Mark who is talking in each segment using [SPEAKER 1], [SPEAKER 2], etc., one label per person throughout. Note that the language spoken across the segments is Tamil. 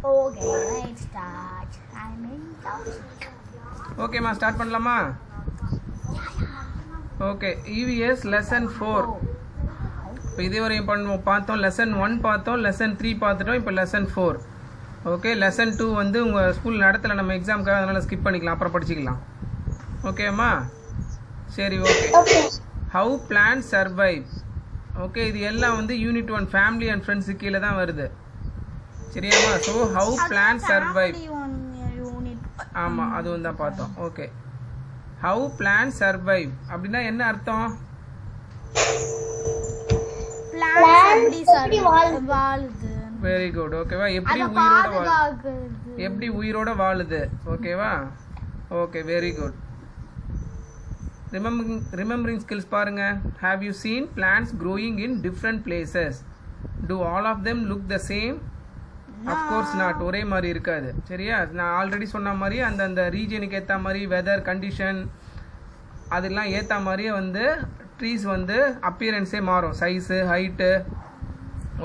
[SPEAKER 1] Okay, let's start. I'm in doubt.
[SPEAKER 2] ஓகேம்மா ஸ்டார்ட் பண்ணலாமா? Okay, EVS lesson 4. இப்போ இதுவரையும் பார்த்தோம். லெசன் 1 பார்த்தோம், லெசன் 3 பார்த்துட்டோம், இப்போ லெசன் 4. ஓகே, லெசன் 2 வந்து உங்கள் ஸ்கூல் நடத்தலை நம்ம எக்ஸாமுக்காக, அதனால் ஸ்கிப் பண்ணிக்கலாம், அப்புறம் படிச்சிக்கலாம். ஓகேம்மா? சரி, okay. How plant survive. Okay, இது எல்லாம் வந்து யூனிட் 1 ஃபேமிலி அண்ட் ஃப்ரெண்ட்ஸு கீழே தான் வருது. சரியாம்மா? So how plant survive. ஆமாம், அதுவும் தான் பார்த்தோம். ஓகே, ஹவு பிளான் சர்வைவ் அப்படின்னா என்ன அர்த்தம்? Very good. ஓகேவா? எப்படி உயிரோட வாழுது. ஓகேவா? Okay, very good. Remembering skills பாருங்க. Have you seen plants growing in different places? Do all of them look the same? Of course not. ஒரே மாதிரி இருக்காது. சரியா? நான் ஆல்ரெடி சொன்ன மாதிரி அந்தந்த ரீஜனுக்கு ஏற்ற மாதிரி வெதர் கண்டிஷன் அதெல்லாம் ஏற்ற மாதிரியே வந்து ட்ரீஸ் வந்து அப்பியரன்ஸே மாறும். சைஸு, ஹைட்டு,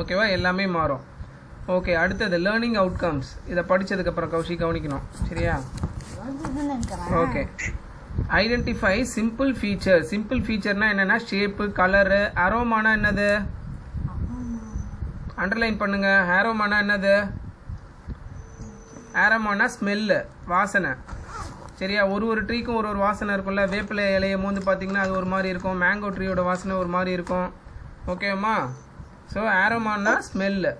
[SPEAKER 2] ஓகேவா, எல்லாமே மாறும். ஓகே, அடுத்தது லேர்னிங் அவுட்கம்ஸ். இதை படித்ததுக்கப்புறம் கௌஷிக் கவனிக்கணும். சரியா? Okay, identify simple feature. Simple ஃபீச்சர்னா என்னென்னா ஷேப்பு, கலரு. அரோமானா என்னது? அண்டர்லைன் பண்ணுங்க. ஆரோமானா என்னது? ஆரோமானா ஸ்மெல்லு, வாசனை. சரியா? ஒரு ட்ரீக்கும் ஒரு வாசனை இருக்கும்ல. வேப்பிலை இலையை மோந்து பார்த்தீங்கன்னா அது ஒரு மாதிரி இருக்கும். மேங்கோ ட்ரீயோட வாசனை ஒரு மாதிரி இருக்கும். ஓகேம்மா? So ஆரோமானா smell.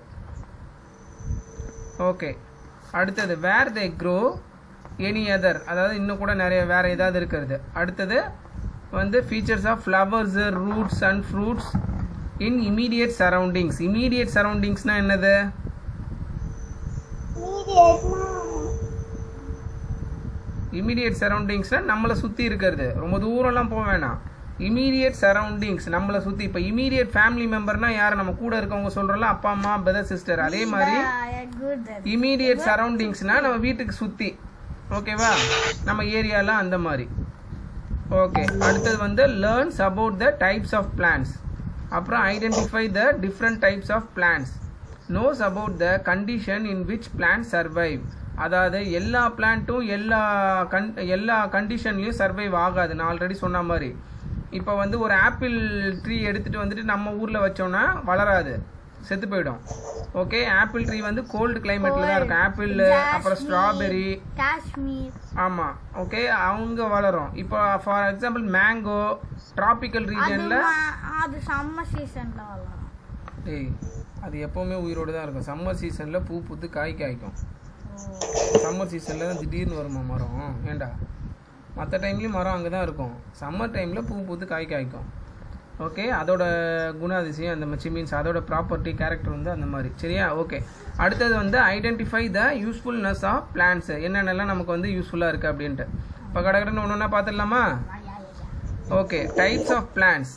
[SPEAKER 2] ஓகே, அடுத்தது where they grow any other, அதாவது இன்னும் கூட நிறைய வேறு ஏதாவது இருக்கிறது. அடுத்தது வந்து features of flowers, roots and fruits in immediate surroundings. Immediate சரௌண்டிங்ஸ்னா என்னது? இமீடியட் சரௌண்டிங்ஸ்னா நம்மளை சுற்றி இருக்கிறது. ரொம்ப தூரம்லாம் போக வேணாம். இமீடியட் சரௌண்டிங்ஸ் நம்மளை சுற்றி. இப்போ இமீடியட் ஃபேமிலி மெம்பர்னா யார்? நம்ம கூட இருக்கவங்க சொல்கிறோம்ல, அப்பா அம்மா, பிரதர் சிஸ்டர். அதே மாதிரி இமீடியட் சரௌண்டிங்ஸ்னா நம்ம வீட்டுக்கு சுற்றி. ஓகேவா? நம்ம ஏரியாலாம் அந்த மாதிரி. ஓகே, அடுத்தது வந்து learns about the types of plants. அப்புறம் identify the different types of plants. Knows about the condition in which plant survive. அதாவது எல்லா பிளான்ட்டும் எல்லா கண்டிஷன்லையும் சர்வைவ் ஆகாது. நான் ஆல்ரெடி சொன்ன மாதிரி. இப்போ வந்து ஒரு ஆப்பிள் ட்ரீ எடுத்துகிட்டு வந்துட்டு நம்ம ஊரில் வச்சோன்னா வளராது, செத்து போயிடும். ஓகே, ஆப்பிள் ட்ரீ வந்து கோல்டு கிளைமேட்டில் தான் இருக்கும். ஆப்பிள், அப்புறம் ஸ்ட்ராபெரி, காஷ்மீர். ஆமாம், ஓகே, அவங்க வளரும். இப்போ ஃபார் எக்ஸாம்பிள் மேங்கோ டிராபிக்கல் ரீஜனில்
[SPEAKER 1] அது சம்மர் சீசனில் வளரும்.
[SPEAKER 2] அது எப்போவுமே உயிரோடு தான் இருக்கும். சம்மர் சீசனில் பூ பூத்து காய் காய்க்கும். சம்மர் சீசனில் தான் திடீர்னு வருமா மரம்? ஏண்டா, மற்ற டைம்லேயும் மரம் அங்கே தான் இருக்கும். சம்மர் டைமில் பூ பூத்து காய் காய்க்கும். ஓகே, அதோட குணாதிசயம் அந்த மாதிரி, மீன்ஸ் அதோட ப்ராப்பர்ட்டி, கேரக்டர் வந்து அந்த மாதிரி. சரியா? ஓகே, அடுத்தது வந்து identify the usefulness of plants. என்னென்னலாம் நமக்கு வந்து யூஸ்ஃபுல்லாக இருக்குது அப்படின்ட்டு. இப்போ கடகடன்னு ஒன்று ஒன்றா பார்த்துடலாமா? Okay, types of plants.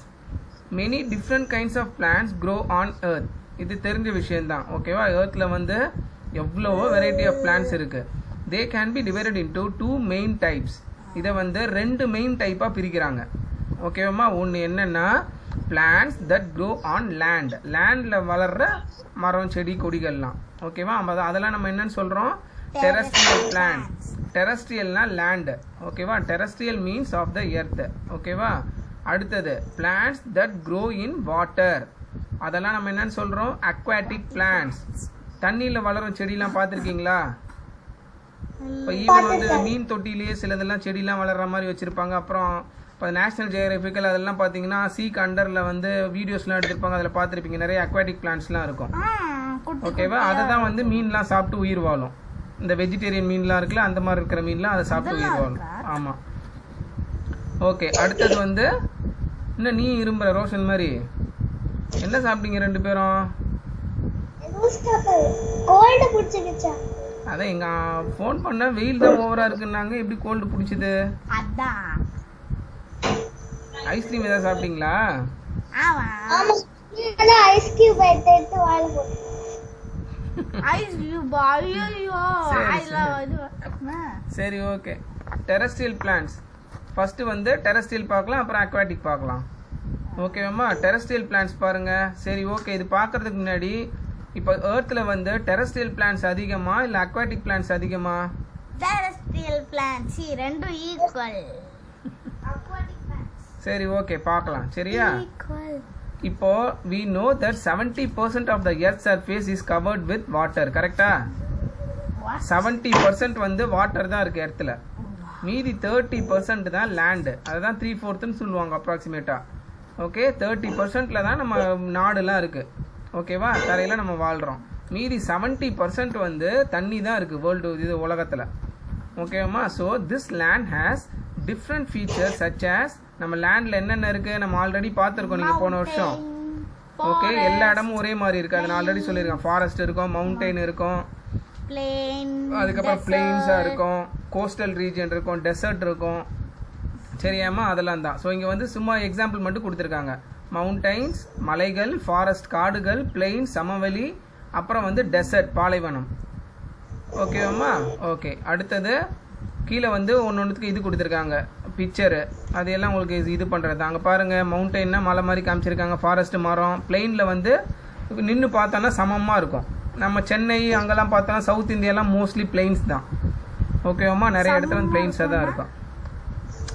[SPEAKER 2] Many different kinds of plants grow on earth. இது தெரிஞ்ச விஷயந்தான். ஓகேவா? எர்த்தில் வந்து எவ்வளவோ வெரைட்டி ஆஃப் பிளான்ஸ் இருக்குது. They can be divided into 2 main types. இதை வந்து 2 மெயின் டைப்பாக பிரிக்கிறாங்க. ஓகேவாம்மா? ஒன்று என்னென்னா plants that grow on land. லேண்டில் வளர்கிற மரம், செடி, கொடிகள்லாம். ஓகேவா? அதெல்லாம் நம்ம என்னன்னு சொல்கிறோம்? Terrestrial plants. டெரஸ்ட்ரியல்னா லேண்டு. ஓகேவா? Terrestrial means of the earth. ஓகேவா? அடுத்தது plants that grow in water. அதெல்லாம் நம்ம என்னன்னு சொல்கிறோம்? Aquatic plants. தண்ணியில் வளரும் செடியெலாம் பார்த்துருக்கீங்களா? இப்போ ஈவன் வந்து மீன் தொட்டிலேயே சிலதெல்லாம் செடியெலாம் வளர்கிற மாதிரி வச்சுருப்பாங்க. அப்புறம் இப்போ நேஷ்னல் ஜியோகிராஃபிக்கல் அதெல்லாம் பார்த்தீங்கன்னா சீக் அண்டரில் வந்து வீடியோஸ்லாம் எடுத்திருப்பாங்க. அதில் பார்த்துருப்பீங்க, நிறைய அக்வாட்டிக் பிளான்ட்ஸ்லாம் இருக்கும். ஓகேவா? அதை தான் வந்து மீன்லாம் சாப்பிட்டு உயிர் வாழும். இந்த வெஜிடேரியன் மீன்லாம் இருக்குல்ல, அந்த மாதிரி இருக்கிற மீன்லாம் அதை சாப்பிட்டு உயிர் வாழும். ஆமாம். ஓகே, அடுத்தது வந்து இன்னும் நீ இரும்புற ரோஷன் மாதிரி என்ன சாப்பிட்டீங்க 2 பேரும்? அதான் எங்க ஃபோன் பண்ண வெயில் தான் ஓவரா இருக்குன்னாங்க. எப்படி கோல்டு பிடிச்சது? ஐஸ்கிரீம் ஏதாவது சாப்பிட்டீங்களா? சரி, ஓகே. டெரஸ்ட்ரியல் பிளான்ட்ஸ் ஃபர்ஸ்ட் வந்து டெரஸ்ட்ரியல் பார்க்கலாம், அப்புறம் அக்வாட்டிக் பார்க்கலாம். ஓகேவாம்மா? டெரஸ்ட்ரியல் பிளான்ட்ஸ் பாருங்க. சரி, ஓகே. இது பார்க்கறதுக்கு முன்னாடி இப்போ எர்த்தில் வந்து டெரஸ்ட்ரியல் பிளான்ஸ் அதிகமா இல்லை அக்வாட்டிக் பிளான்ஸ் அதிகமா?
[SPEAKER 1] terrestrial plants ரெண்டும் equal. aquatic plants
[SPEAKER 2] சரி ஓகே பார்க்கலாம் சரியா?
[SPEAKER 1] equal.
[SPEAKER 2] இப்போ we know that 70% of the earth surface is covered with water கரெக்டா?
[SPEAKER 1] What?
[SPEAKER 2] 70% வந்து வாட்டர் தான் இருக்கு எர்த்தில். மீதி 30% தான் லேண்டு. அதுதான் 3/4ன்னு சொல்லுவாங்க அப்ராக்சிமேட்டா. ஓகே 30%ல தான் நம்ம நாடுலாம் இருக்கு. ஓகேவா? தரையில் நம்ம வாழ்கிறோம். மீதி 70% வந்து தண்ணி தான் இருக்கு வேர்ல்டு இது உலகத்தில். ஓகேவாம்மா? So this land has different features such as நம்ம லேண்டில் என்னென்ன இருக்குது நம்ம ஆல்ரெடி பார்த்துருக்கோம் நீங்கள் போன வருஷம். ஓகே எல்லா இடமும் ஒரே மாதிரி இருக்குது. அதை நான் ஆல்ரெடி சொல்லியிருக்கேன். ஃபாரஸ்ட் இருக்கும், மவுண்டெயின் இருக்கும்,
[SPEAKER 1] plain,
[SPEAKER 2] அதுக்கப்புறம் பிளெயின்ஸாக இருக்கும், கோஸ்டல் ரீஜன் இருக்கும், டெசர்ட் இருக்கும். சரியாம்மா? அதெல்லாம் தான். ஸோ இங்கே வந்து சும்மா எக்ஸாம்பிள் மட்டும் கொடுத்துருக்காங்க. மவுண்டைன்ஸ் மலைகள், ஃபாரஸ்ட் காடுகள், பிளெயின்ஸ் சமவெளி, அப்புறம் வந்து டெசர்ட் பாலைவனம். ஓகேவாம்மா? ஓகே அடுத்தது கீழே வந்து ஒன்றுத்துக்கு இது கொடுத்துருக்காங்க பிக்சரு. அது எல்லாம் உங்களுக்கு இது பண்ணுறது. அங்கே பாருங்கள் மவுண்டெயின்னா மலை மாதிரி காமிச்சிருக்காங்க, ஃபாரஸ்ட் மரம். பிளெயினில் வந்து நின்று பார்த்தோன்னா சமமாக இருக்கும். நம்ம சென்னை அங்கெல்லாம் பார்த்தோன்னா சவுத் இந்தியாலாம் மோஸ்ட்லி பிளெயின்ஸ் தான். ஓகேவாம்மா? நிறைய இடத்துல வந்து பிளெயின்ஸாக தான் இருக்கும்.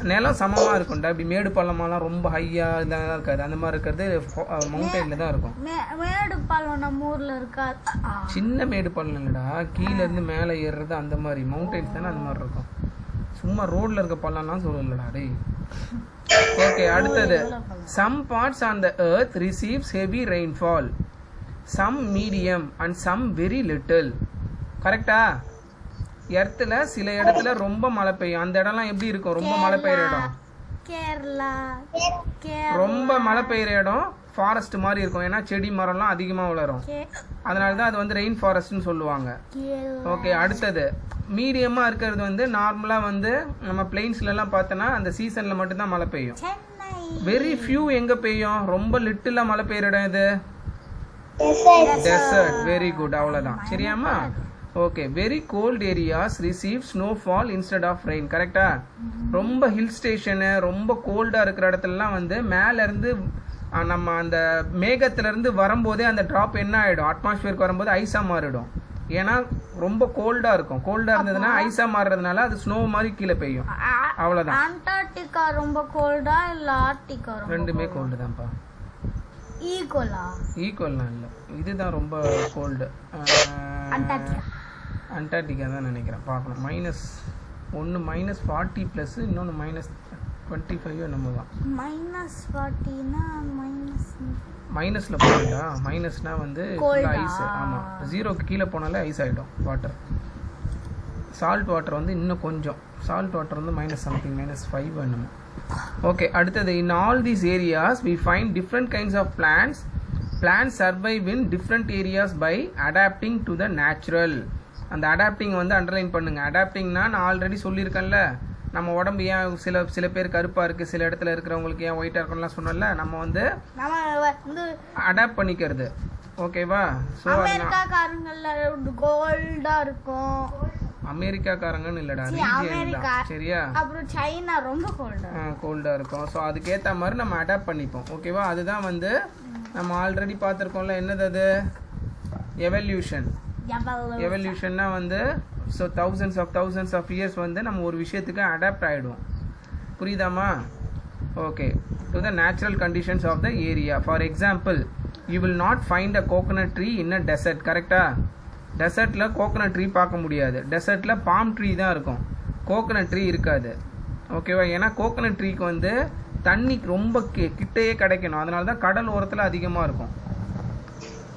[SPEAKER 2] நிலம் சமமாக இருக்கும்டா. இப்படி மேடு பள்ளமாலாம் ரொம்ப ஹையாக இதெல்லாம் இருக்காது. அந்த மாதிரி இருக்கிறது மவுண்டெயினில் தான் இருக்கும்.
[SPEAKER 1] மேடு பள்ளம் நம்ம ஊரில் இருக்காது.
[SPEAKER 2] சின்ன மேடு பள்ளம் இல்லைடா, கீழேருந்து மேலே ஏறுறது அந்த மாதிரி. மவுண்டெயின்ஸ் தானே அந்த மாதிரி இருக்கும். சும்மா ரோட்டில் இருக்க பள்ளம்லாம் சொல்லலடா டேய். ஓகே அடுத்தது some parts on the earth receives heavy rainfall, some medium and some very little. கரெக்டா? எர்த்தில் சில இடத்துல ரொம்ப மழை பெய்யும். அந்த இடம்லாம் எப்படி இருக்கும்? ரொம்ப மழை பெய்யுற இடம்
[SPEAKER 1] கேரளா.
[SPEAKER 2] ரொம்ப மழை பெய்யுற இடம் ஃபாரஸ்ட் மாதிரி இருக்கும். ஏன்னா செடி மரம்லாம் அதிகமாக வளரும். அதனால தான் அது வந்து ரெயின் ஃபாரஸ்ட்னு சொல்லுவாங்க. ஓகே அடுத்தது மீடியமாக இருக்கிறது வந்து நார்மலாக வந்து நம்ம பிளெயின்ஸ்லலாம் பார்த்தோன்னா அந்த சீசனில் மட்டும்தான் மழை பெய்யும். வெரி ஃபியூ எங்கே பெய்யும்? ரொம்ப லிட்டிலாக மழை பெய்யுற இடம் இது டெசர்ட். வெரி குட் அவ்வளோதான். சரியாம்மா? Okay very cold areas receive snowfall instead of rain. கரெக்டா? ரொம்ப ஹில் ஸ்டேஷனு ரொம்ப கோல்டாக இருக்கிற இடத்துலலாம் வந்து மேலேருந்து நம்ம அந்த மேகத்திலேருந்து வரும்போதே அந்த ட்ராப் என்ன ஆகிடும்? அட்மாஸ்பியருக்கு வரும்போது ஐஸாக மாறிடும். ஏன்னா ரொம்ப கோல்டாக இருக்கும். கோல்டாக இருந்ததுன்னா ஐஸாக மாறுறதுனால அது ஸ்னோ மாதிரி கீழே பெய்யும். அவ்வளோதான்.
[SPEAKER 1] அண்டார்டிகா ரொம்ப கோல்டா இல்லை ஆர்டிகா?
[SPEAKER 2] ரெண்டுமே கோல்டு தான்ப்பா. ஈக்குவல்லாம் இல்லை, இதுதான் ரொம்ப கோல்டு. அண்டார்டிகா தான் நினைக்கிறேன். பார்க்கணும். ஒன்று -40 ப்ளஸ் இன்னொன்று -25 என்னமோ தான்.
[SPEAKER 1] -40னா
[SPEAKER 2] மைனஸில் போகலா? மைனஸ்னா வந்து ஐஸ். ஆமாம், 0க்கு கீழே போனாலே ஐஸ் ஆகிடும் வாட்டர். சால்ட் வாட்டர் வந்து இன்னும் கொஞ்சம். சால்ட் வாட்டர் வந்து -something -5 என்னமோ. ஓகே அடுத்தது in all these areas we find different kinds of plants survive in different areas by adapting to the natural. அந்த அடாப்டிங் வந்து அண்டர்லைன் பண்ணுங்க. அடாப்டிங்னா நான் ஆல்ரெடி சொல்லியிருக்கேன்ல, நம்ம உடம்பு ஏன் சில பேர் கருப்பாக இருக்குது, சில இடத்துல இருக்கிறவங்களுக்கு ஏன் ஒயிட்டாக இருக்கும்லாம் சொன்னல, நம்ம வந்து அடாப்ட் பண்ணிக்கிறது. ஓகேவா? ஸோ அமெரிக்காக்காரங்கன்னு இல்லைடா, ரீஜியன் தான். சரியா?
[SPEAKER 1] அப்புறம் சைனா ரொம்ப
[SPEAKER 2] கோல்டாக இருக்கும். ஸோ அதுக்கேற்ற மாதிரி நம்ம அடாப்ட் பண்ணிப்போம். ஓகேவா? அதுதான் வந்து நம்ம ஆல்ரெடி பார்த்துருக்கோம்ல. என்னது அது? எவல்யூஷன்னா வந்து ஸோ thousands of years வந்து நம்ம ஒரு விஷயத்துக்கு அடாப்ட் ஆகிடுவோம். புரியுதாம்மா? Okay to the natural conditions of the area. For example you will not find a coconut tree in a desert. கரெக்டாக? டெசர்ட்டில் கோகனட் ட்ரீ பார்க்க முடியாது. டெசர்ட்டில் பாம் ட்ரீ தான் இருக்கும், கோகனட் ட்ரீ இருக்காது. ஓகேவா? ஏன்னா கோகனட் ட்ரீக்கு வந்து தண்ணி ரொம்ப கிட்டையே கிடைக்கணும். அதனால தான் கடல் ஓரத்தில் அதிகமாக இருக்கும்.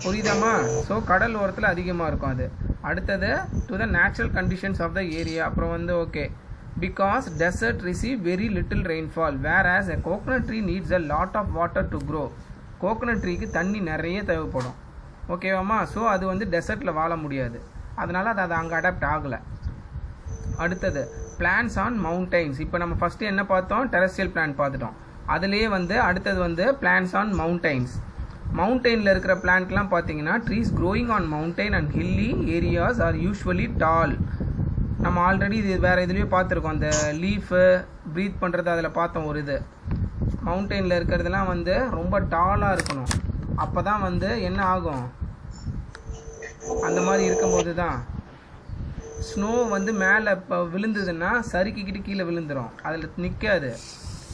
[SPEAKER 2] புரியுதாம்மா? ஸோ கடல் ஓரத்தில் அதிகமாக இருக்கும் அது. அடுத்தது to the natural conditions of the area. அப்புறம் வந்து okay because desert receive very little rainfall whereas a coconut tree needs a lot of water to grow. Coconut ட்ரீக்கு தண்ணி நிறைய தேவைப்படும். ஓகேவாம்மா? ஸோ அது வந்து டெசர்ட்டில் வாழ முடியாது. அதனால் அது அங்கே அடாப்ட் ஆகலை. அடுத்தது பிளான்ஸ் ஆன் மவுண்டைன்ஸ். இப்போ நம்ம ஃபஸ்ட்டு என்ன பார்த்தோம்? டெரஸ்ட்ரியல் பிளான்ட் பார்த்துட்டோம். அதுலேயே வந்து அடுத்தது வந்து பிளான்ஸ் ஆன் மவுண்டைன்ஸ். மவுண்டெயினில் இருக்கிற பிளான்ட்லாம் பார்த்தீங்கன்னா trees growing on mountain and hilly areas are usually tall. நம்ம ஆல்ரெடி இது வேறு இதுலேயே பார்த்துருக்கோம். அந்த லீஃபு ப்ரீத் பண்ணுறது அதில் பார்த்தோம். ஒரு இது மவுண்டெயினில் இருக்கிறதுலாம் வந்து ரொம்ப டாலாக இருக்கணும். அப்போ தான் வந்து என்ன ஆகும்? அந்த மாதிரி இருக்கும்போது தான் ஸ்னோ வந்து மேலே இப்போ விழுந்ததுன்னா சறுக்கிக்கிட்டு கீழே விழுந்துடும், அதில் நிற்காது,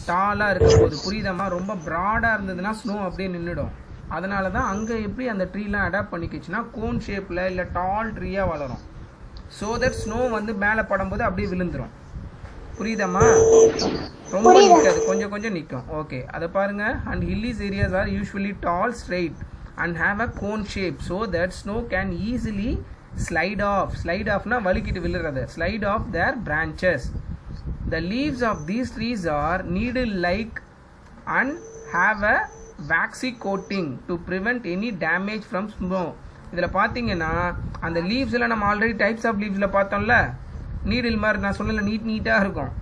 [SPEAKER 2] டாலாக இருக்கும்போது. புரியுதாம்மா? ரொம்ப ப்ராடாக இருந்ததுன்னா ஸ்னோ அப்படியே நின்றுடும். அதனால தான் அங்கே எப்படி அந்த ட்ரீலாம் அடாப்ட் பண்ணிக்கிச்சுன்னா கோன் ஷேப்பில் இல்லை டால் ட்ரீயாக வளரும். ஸோ தட் ஸ்னோ வந்து மேலே படும்போது அப்படியே விழுந்துடும். புரியுதாம்மா? ரொம்ப நிற்காது, கொஞ்சம் கொஞ்சம் நிற்கும். ஓகே, அதை பாருங்க. And hilly areas are usually tall straight and have a cone shape so that snow can easily slide offனா வலிக்கிட்டு விழுறது, slide off their branches. The leaves of these trees are needle like and have a waxy coating to prevent any damage from snow. இதில் பார்த்தீங்கன்னா அந்த லீவ்ஸில் நம்ம ஆல்ரெடி டைப்ஸ் ஆஃப் லீவ்ஸில் பார்த்தோம்ல, நீடில் மாதிரி நான் சொல்லல, நீட்டாக இருக்கும்.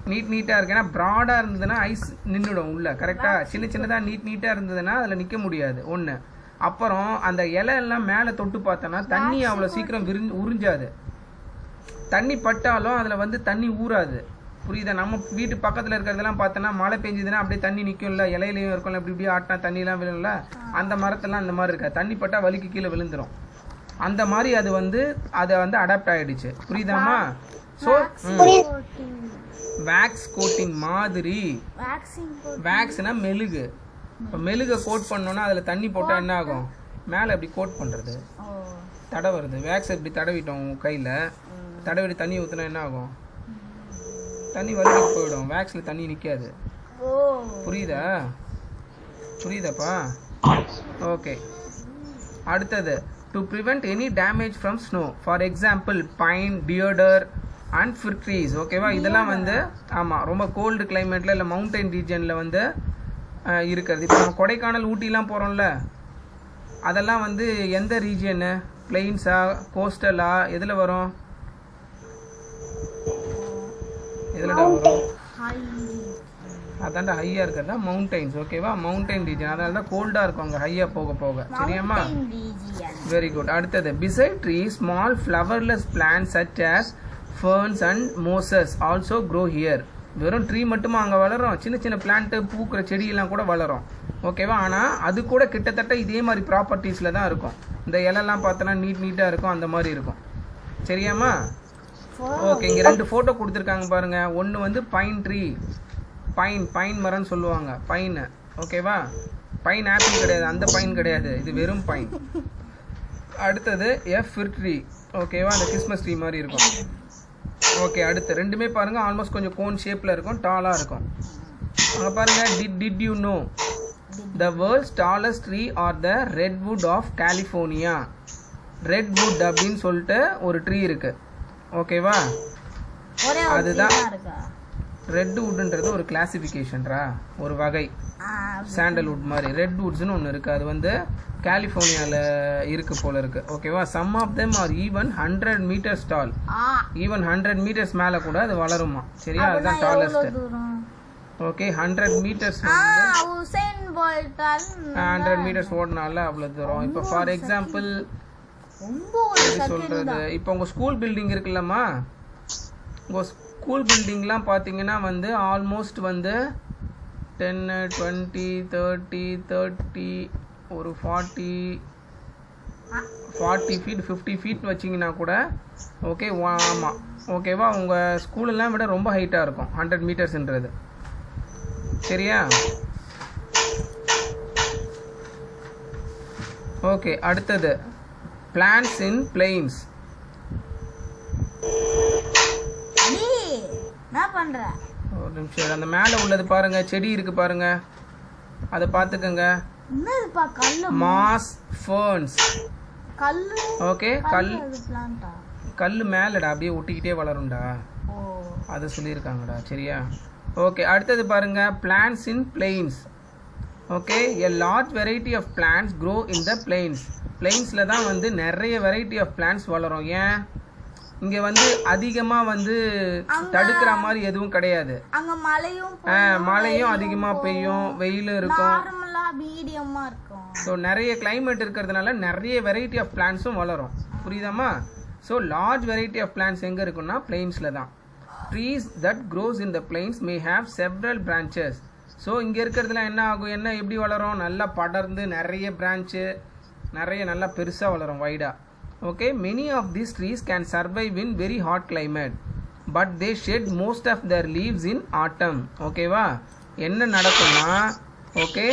[SPEAKER 2] நீட்டாக இருக்கு. ஏன்னா ப்ராடாக இருந்ததுன்னா ஐஸ் நின்றுடும் உள்ள. கரெக்டாக சின்ன சின்னதாக நீட்டாக இருந்ததுன்னா அதில் நிற்க முடியாது ஒன்று. அப்புறம் அந்த இலை எல்லாம் மேலே தொட்டு பார்த்தோன்னா தண்ணி அவ்வளோ சீக்கிரம் உறிஞ்சாது. தண்ணி பட்டாலும் அதில் வந்து தண்ணி ஊறாது. புரியுதா? நம்ம வீட்டு பக்கத்தில் இருக்கிறதெல்லாம் பார்த்தோன்னா மழை பெஞ்சதுன்னா அப்படியே தண்ணி நிற்கும்ல, இலையிலையும் இருக்கும்ல, இப்படி இப்படி ஆட்டினா தண்ணிலாம் விழும்ல. அந்த மரத்தெல்லாம் அந்த மாதிரி இருக்காது, தண்ணி பட்டால் வலிக்கு கீழே விழுந்துடும். அந்த மாதிரி அது வந்து அதை வந்து அடாப்ட் ஆகிடுச்சு. புரியுதாம்மா? ஸோ வேக்ஸ் கோட்டிங் மாதிரி. வேக்ஸ்னா மெழுகு. இப்போ மெழுகை கோட் பண்ணோன்னா அதில் தண்ணி போட்டால் என்ன ஆகும்? மேலே இப்படி கோட் பண்ணுறது, தடவுறது. வேக்ஸ் இப்படி தடவிட்டோம் கையில், தடவிட்டு தண்ணி ஊற்றினா என்ன ஆகும்? தண்ணி வலிக்கிட்டு போயிடும். வேக்ஸில் தண்ணி நிற்காது. புரியுதாப்பா? ஓகே, அடுத்தது to prevent any damage from snow. For example pine, deodar and fir trees. ஓகேவா? இதெல்லாம் வந்து ஆமாம் ரொம்ப கோல்டு கிளைமேட்டில் இல்லை மவுண்டைன் ரீஜனில் வந்து இருக்கிறது. இப்போ நம்ம கொடைக்கானல் ஊட்டிலாம் போகிறோம்ல, அதெல்லாம் வந்து எந்த ரீஜியனு? பிளெயின்ஸா கோஸ்டலா எதில் வரும்? எதில் வரும்? அதான்டா ஹையாக இருக்கிறதா மவுண்டைன்ஸ். ஓகேவா? Mountain region. அதனால தான் கோல்டாக இருக்கும் அங்கே ஹையாக போக போக. சரியாம்மா? Very good. அடுத்தது beside tree small flowerless plants such as ferns and mosses also grow here. வெறும் ட்ரீ மட்டுமா அங்கே வளரும்? சின்ன சின்ன பிளான்ட்டு, பூக்கிற செடியெல்லாம் கூட வளரும். ஓகேவா? ஆனால் அது கூட கிட்டத்தட்ட இதே மாதிரி ப்ராப்பர்ட்டிஸில் தான் இருக்கும். இந்த இலெல்லாம் பார்த்தோன்னா நீட்டாக இருக்கும், அந்த மாதிரி இருக்கும். சரியாம்மா? ஓகே, இங்கே 2 ஃபோட்டோ கொடுத்துருக்காங்க பாருங்கள். ஒன்று வந்து பைன் ட்ரீ, பைன் மரம்னு சொல்லுவாங்க, பைன். ஓகேவா? பைன் ஆப்பிள் கிடையாது, அந்த பைன் கிடையாது, இது வெறும் பைன். அடுத்தது ஃபிர் ட்ரீ. ஓகேவா? அந்த கிறிஸ்மஸ் ட்ரீ மாதிரி இருக்கும். ஓகே, அடுத்து ரெண்டுமே பாருங்கள் ஆல்மோஸ்ட் கொஞ்சம் கோன் ஷேப்பில் இருக்கும், டாலாக இருக்கும். அங்கே பாருங்கள், did you know the world's tallest tree are the redwood of California. Redwood அப்படின்னு சொல்லிட்டு ஒரு ட்ரீ இருக்கு. ஓகேவா? அதுதான் ரெட்வுட்ன்றது ஒரு கிளாசிஃபிகேஷன்ரா, ஒரு வகை. சாண்டல்வுட் மாதிரி ரெட்வுட்ஸ்னு ஒன்று இருக்குது, அது வந்து கலிஃபோர்னியாவில் இருக்கு போல இருக்கு. ஓகேவா? Some of them are even 100 meters tall. Even 100 meters மேலே கூட அது வளருமா. சரியா? அதுதான் டாலஸ்ட். ஓகே, 100 meters 100 meters ஓடினால அவ்வளோ தூரம். இப்போ ஃபார் எக்ஸாம்பிள் சொல்கிறது, இப்போ உங்கள் ஸ்கூல் பில்டிங் இருக்குல்லம்மா, உங்கள் ஸ்கூல் பில்டிங்லாம் பார்த்தீங்கன்னா வந்து ஆல்மோஸ்ட் வந்து 10, 20, 30 ஒரு 40 feet 50 feet வச்சிங்கன்னா கூட ஓகே. ஆமாம், ஓகேவா? உங்கள் ஸ்கூலெல்லாம் விட ரொம்ப ஹைட்டாக இருக்கும் 100 metersன்றது. சரியா? ஓகே, அடுத்தது பிளான்ட்ஸ் இன் பிளெயின்ஸ். ஒரு நிமிஷம், அந்த மேலே உள்ளது பாருங்க, செடி இருக்கு பாருங்க, அதை பார்த்துக்கங்க. Mass ferns. ஓகே, கல் மேலடா அப்படியே ஒட்டிக்கிட்டே வளரும்டா, அதை சொல்லியிருக்காங்கடா. சரியா? ஓகே, அடுத்தது பாருங்க, plants in plains. Okay, a large variety of plants grow in the plains. பிளெயின்ஸில் தான் வந்து நிறைய வெரைட்டி ஆஃப் பிளான்ட்ஸ் வளரும். ஏன்? இங்கே வந்து அதிகமாக வந்து தடுக்கிற மாதிரி எதுவும் கிடையாது. மழையும் அதிகமாக பெய்யும், வெயிலும் இருக்கும். ஸோ நிறைய கிளைமேட் இருக்கிறதுனால நிறைய வெரைட்டி ஆஃப் பிளான்ட்ஸும் வளரும். புரியுதாம்மா? So large variety of plants எங்கே இருக்குன்னா பிளெயின்ஸில் தான். Trees that grows in the plains may have several branches. So இங்கே இருக்கிறதுல என்ன ஆகும்? என்ன எப்படி வளரும்? நல்லா படர்ந்து நிறைய பிரான்ச்சு, நிறைய நல்லா பெருசாக வளரும், வைடாக. Okay, many of these trees can survive in very hot climate, but they shed most of their leaves in autumn. ஓகேவா, என்ன நடக்கும்னா ஓகே,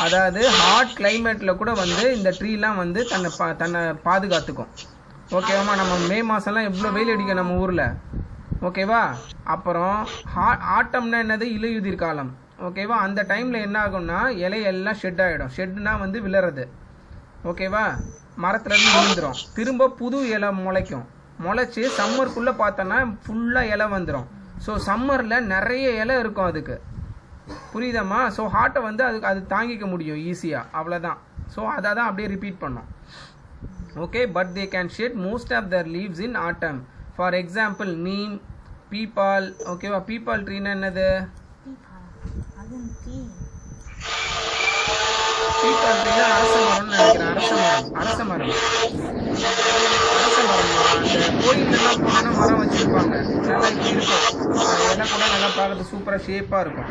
[SPEAKER 2] அதாவது ஹாட் கிளைமேட்டில் கூட வந்து இந்த ட்ரீலாம் வந்து தன்னை பாதுகாத்துக்கும். ஓகேவாம்மா, நம்ம மே மாதம்லாம் எவ்வளோ வெயில் அடிக்கும் நம்ம ஊரில். ஓகேவா, அப்புறம் ஆட்டம்னா என்னது, இலையுதிர் காலம். ஓகேவா, அந்த டைமில் என்ன ஆகும்னா இலையெல்லாம் ஷெட் ஆகிடும். ஷெட்னா வந்து விழுறது. ஓகேவா, மரத்துலேருந்து விழுந்துடும், திரும்ப புது இலை முளைக்கும். முளைச்சி சம்மருக்குள்ளே பார்த்தோன்னா ஃபுல்லாக இலை வந்துடும். ஸோ சம்மரில் நிறைய இலை இருக்கும் அதுக்கு, புரியுதாம்மா? ஸோ ஹார்ட்டை வந்து அது தாங்கிக்க முடியும் ஈஸியாக, அவ்வளோதான். ஸோ அதை தான் அப்படியே ரிப்பீட் பண்ணோம். Okay, but they can shed most of their leaves in autumn. For example neem, peepal. ஓகேவா, பீப்பால் ட்ரீனா என்னது? பீப்பால் ட்ரீனா அரச மரம்னு நினைக்கிறேன். அரச மரம் அந்த கோயிலெல்லாம் போனோன்னா மரம் வச்சுருப்பாங்க, நல்லா இப்படி இருக்கும். இலை கூட நல்லா பார்க்கறது சூப்பராக ஷேப்பாக இருக்கும்.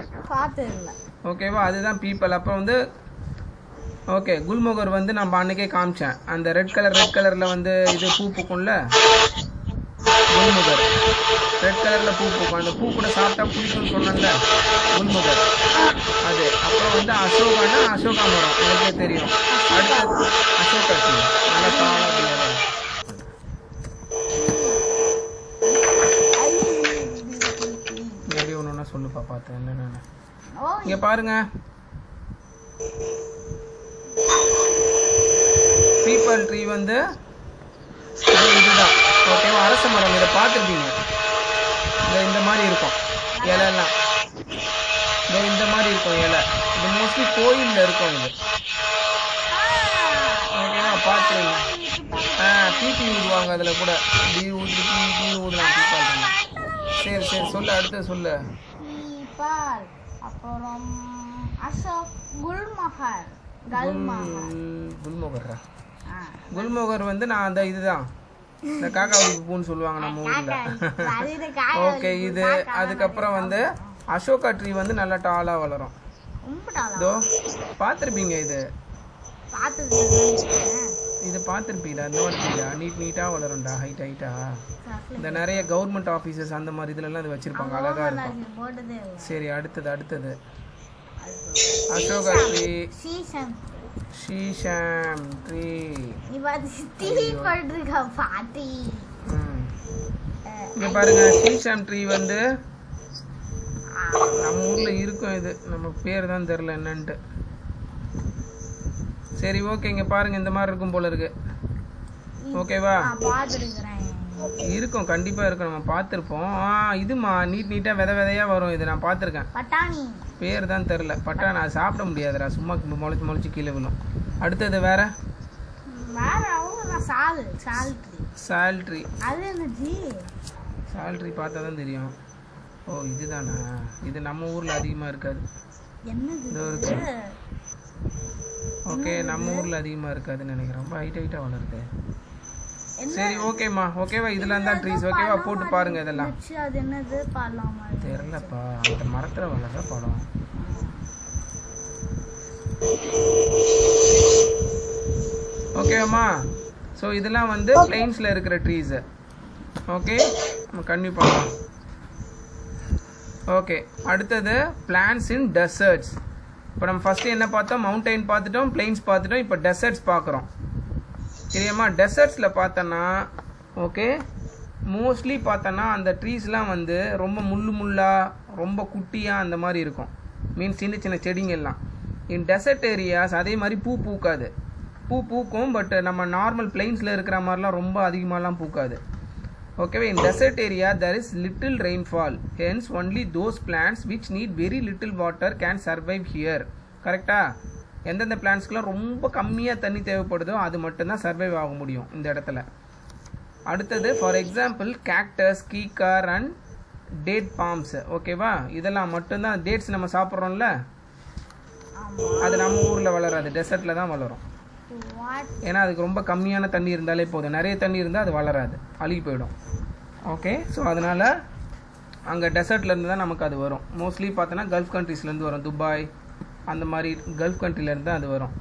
[SPEAKER 2] ஓகேவா, அதுதான் பீப்பல். அப்புறம் வந்து ஓகே, குல்மோகர் வந்து நம்ம அன்றைக்கே காமிச்சேன். அந்த ரெட் கலரில் வந்து இது பூ பூக்கும்ல, குல்முகர் ரெட் கலரில் பூ பூக்கும். அந்த பூ கூட சாப்பிட்டா பிடிக்கும்னு சொன்னேன்ல, குல்முகர் அது. அப்புறம் வந்து அசோகானா அசோகா மரம், எனக்கே தெரியும். அடுத்து அசோகா ட்ரீ, நல்லா தாளாக அப்படியே ஒன்று ஒன்றா சொல்லுப்பா, பார்த்தேன் என்னென்ன. இங்கே பாருங்க, பீப்பல் ட்ரீ வந்து இதுதான். ஓகேவா, அரச மரம். இதை பார்த்துருப்பீங்க, இந்த மாதிரி இருக்கும் இலையெல்லாம், இந்த மாதிரி இருக்கும் இலை. இது மோஸ்ட்லி கோயிலில் இருக்கும் இது. ஓகேவா, பார்த்துருங்க. பீப்பி ஊதுவாங்க அதில் கூட, இப்படி ஊதலாம் பீப்பால். சரி சரி, சொல்லு, அடுத்து சொல்லு.
[SPEAKER 1] அப்புறம் அசோக்,
[SPEAKER 2] குல்மோகர். குல்மோகர் வந்து நான் அந்த இதுதான், இந்த காக்காவுக்கு பூன்னு சொல்லுவாங்க நம்ம ஊரில். ஓகே, இது. அதுக்கப்புறம் வந்து அசோகா ட்ரீ வந்து நல்லா டாலாக வளரும். இதோ பார்த்துருப்பீங்க, இது பார்த்துருப்பீங்களா? நோட்டிங்களா? நீட்டாக வளரும்டா, ஹைட்டாக. இந்த நிறைய கவர்மெண்ட் ஆஃபீஸஸ் அந்த மாதிரி இதுலலாம் அது வச்சுருப்பாங்க, அழகாக இருக்கும். சரி, அடுத்தது அசோகா ட்ரீ, ஷீஷம் ட்ரீ. இங்க பாருங்க, ஷீஷம் ட்ரீ வந்து நம்ம ஊர்ல இருக்கும். இது நம்ம பேர் தான் தெரியல என்னன்ட்டு. சரி, ஓகே, இங்க பாருங்க, இந்த மாதிரி இருக்கும் போல இருக்கு. ஓகேவா, இருக்கும், கண்டிப்பா இருக்கும், நம்ம பார்த்துருப்போம். இதுமா நீட்டா விதையா வரும். இது நான் பார்த்துருக்கேன், பேர் தான் தெரில. பட்டாணி அது சாப்பிட முடியாதுடா, சும்மா முளைச்சி கீழே விழும். அடுத்தது வேற சால்ட்ரி. சால்ட்ரி பார்த்தா தான் தெரியும். ஓ, இதுதானா? இது நம்ம ஊரில் அதிகமாக இருக்காது. ஓகே, நம்ம ஊரில் அதிகமாக இருக்காதுன்னு நினைக்கிறேன், ரொம்ப ஹைட்டாக வளருது. சரி, ஓகேம்மா, ஓகேவா, இதெல்லாம் தான் ட்ரீஸ். ஓகேவா, போட்டு பாருங்க. இதெல்லாம் தெரியலப்பா, அந்த மரத்தில் வளர்ற பழம். ஓகேவாம்மா, ஸோ இதெல்லாம் வந்து பிளெயின்ஸில் இருக்கிற ட்ரீஸு. ஓகே, நம்ம கன்டினியூ பண்ணலாம். ஓகே, அடுத்தது பிளான்ஸ் இன் டெசர்ட்ஸ். இப்போ நம்ம ஃபஸ்ட்டு என்ன பார்த்தோம்? மவுண்டைன் பார்த்துட்டோம், பிளெயின்ஸ் பார்த்துட்டோம். இப்போ டெசர்ட்ஸ் பார்க்குறோம். சரியாம்மா, டெசர்ட்ஸில் பார்த்தோன்னா ஓகே, மோஸ்ட்லி பார்த்தோன்னா அந்த ட்ரீஸ்லாம் வந்து ரொம்ப முள்ளாக, ரொம்ப குட்டியாக அந்த மாதிரி இருக்கும். மீன்ஸ் சின்ன சின்ன செடிங்கெல்லாம். இன் டெசர்ட் ஏரியாஸ் அதே மாதிரி பூ பூக்காது. பூ பூக்கும், பட் நம்ம நார்மல் பிளெயின்ஸில் இருக்கிற மாதிரிலாம் ரொம்ப அதிகமாகலாம் பூக்காது. ஓகேவா, இன் dessert area there is little rainfall, hence only those plants which need very little water can survive here. கரெக்டா? எந்தெந்த பிளான்ஸ்க்குலாம் ரொம்ப கம்மியாக தண்ணி தேவைப்படுதோ அது மட்டும்தான் சர்வைவ் ஆக முடியும் இந்த இடத்துல. அடுத்தது for example cactus, keekar and date palms. ஓகேவா, இதெல்லாம் மட்டும்தான். டேட்ஸ் நம்ம சாப்பிட்றோம்ல, அது நம்ம ஊரில் வளராது, டெசர்ட்டில் தான் வளரும். ஏன்னா அதுக்கு ரொம்ப கம்மியான தண்ணி இருந்தாலே போதும். நிறைய தண்ணி இருந்தால் அது வளராது, அழுகி போயிடும். ஓகே, ஸோ அதனால் அங்கே டெசர்ட்லேருந்து தான் நமக்கு அது வரும். மோஸ்ட்லி பார்த்தோன்னா கல்ஃப் கண்ட்ரீஸ்லேருந்து வரும், துபாய் அந்த மாதிரி கல்ஃப் கண்ட்ரிலேருந்து தான் அது வரும்.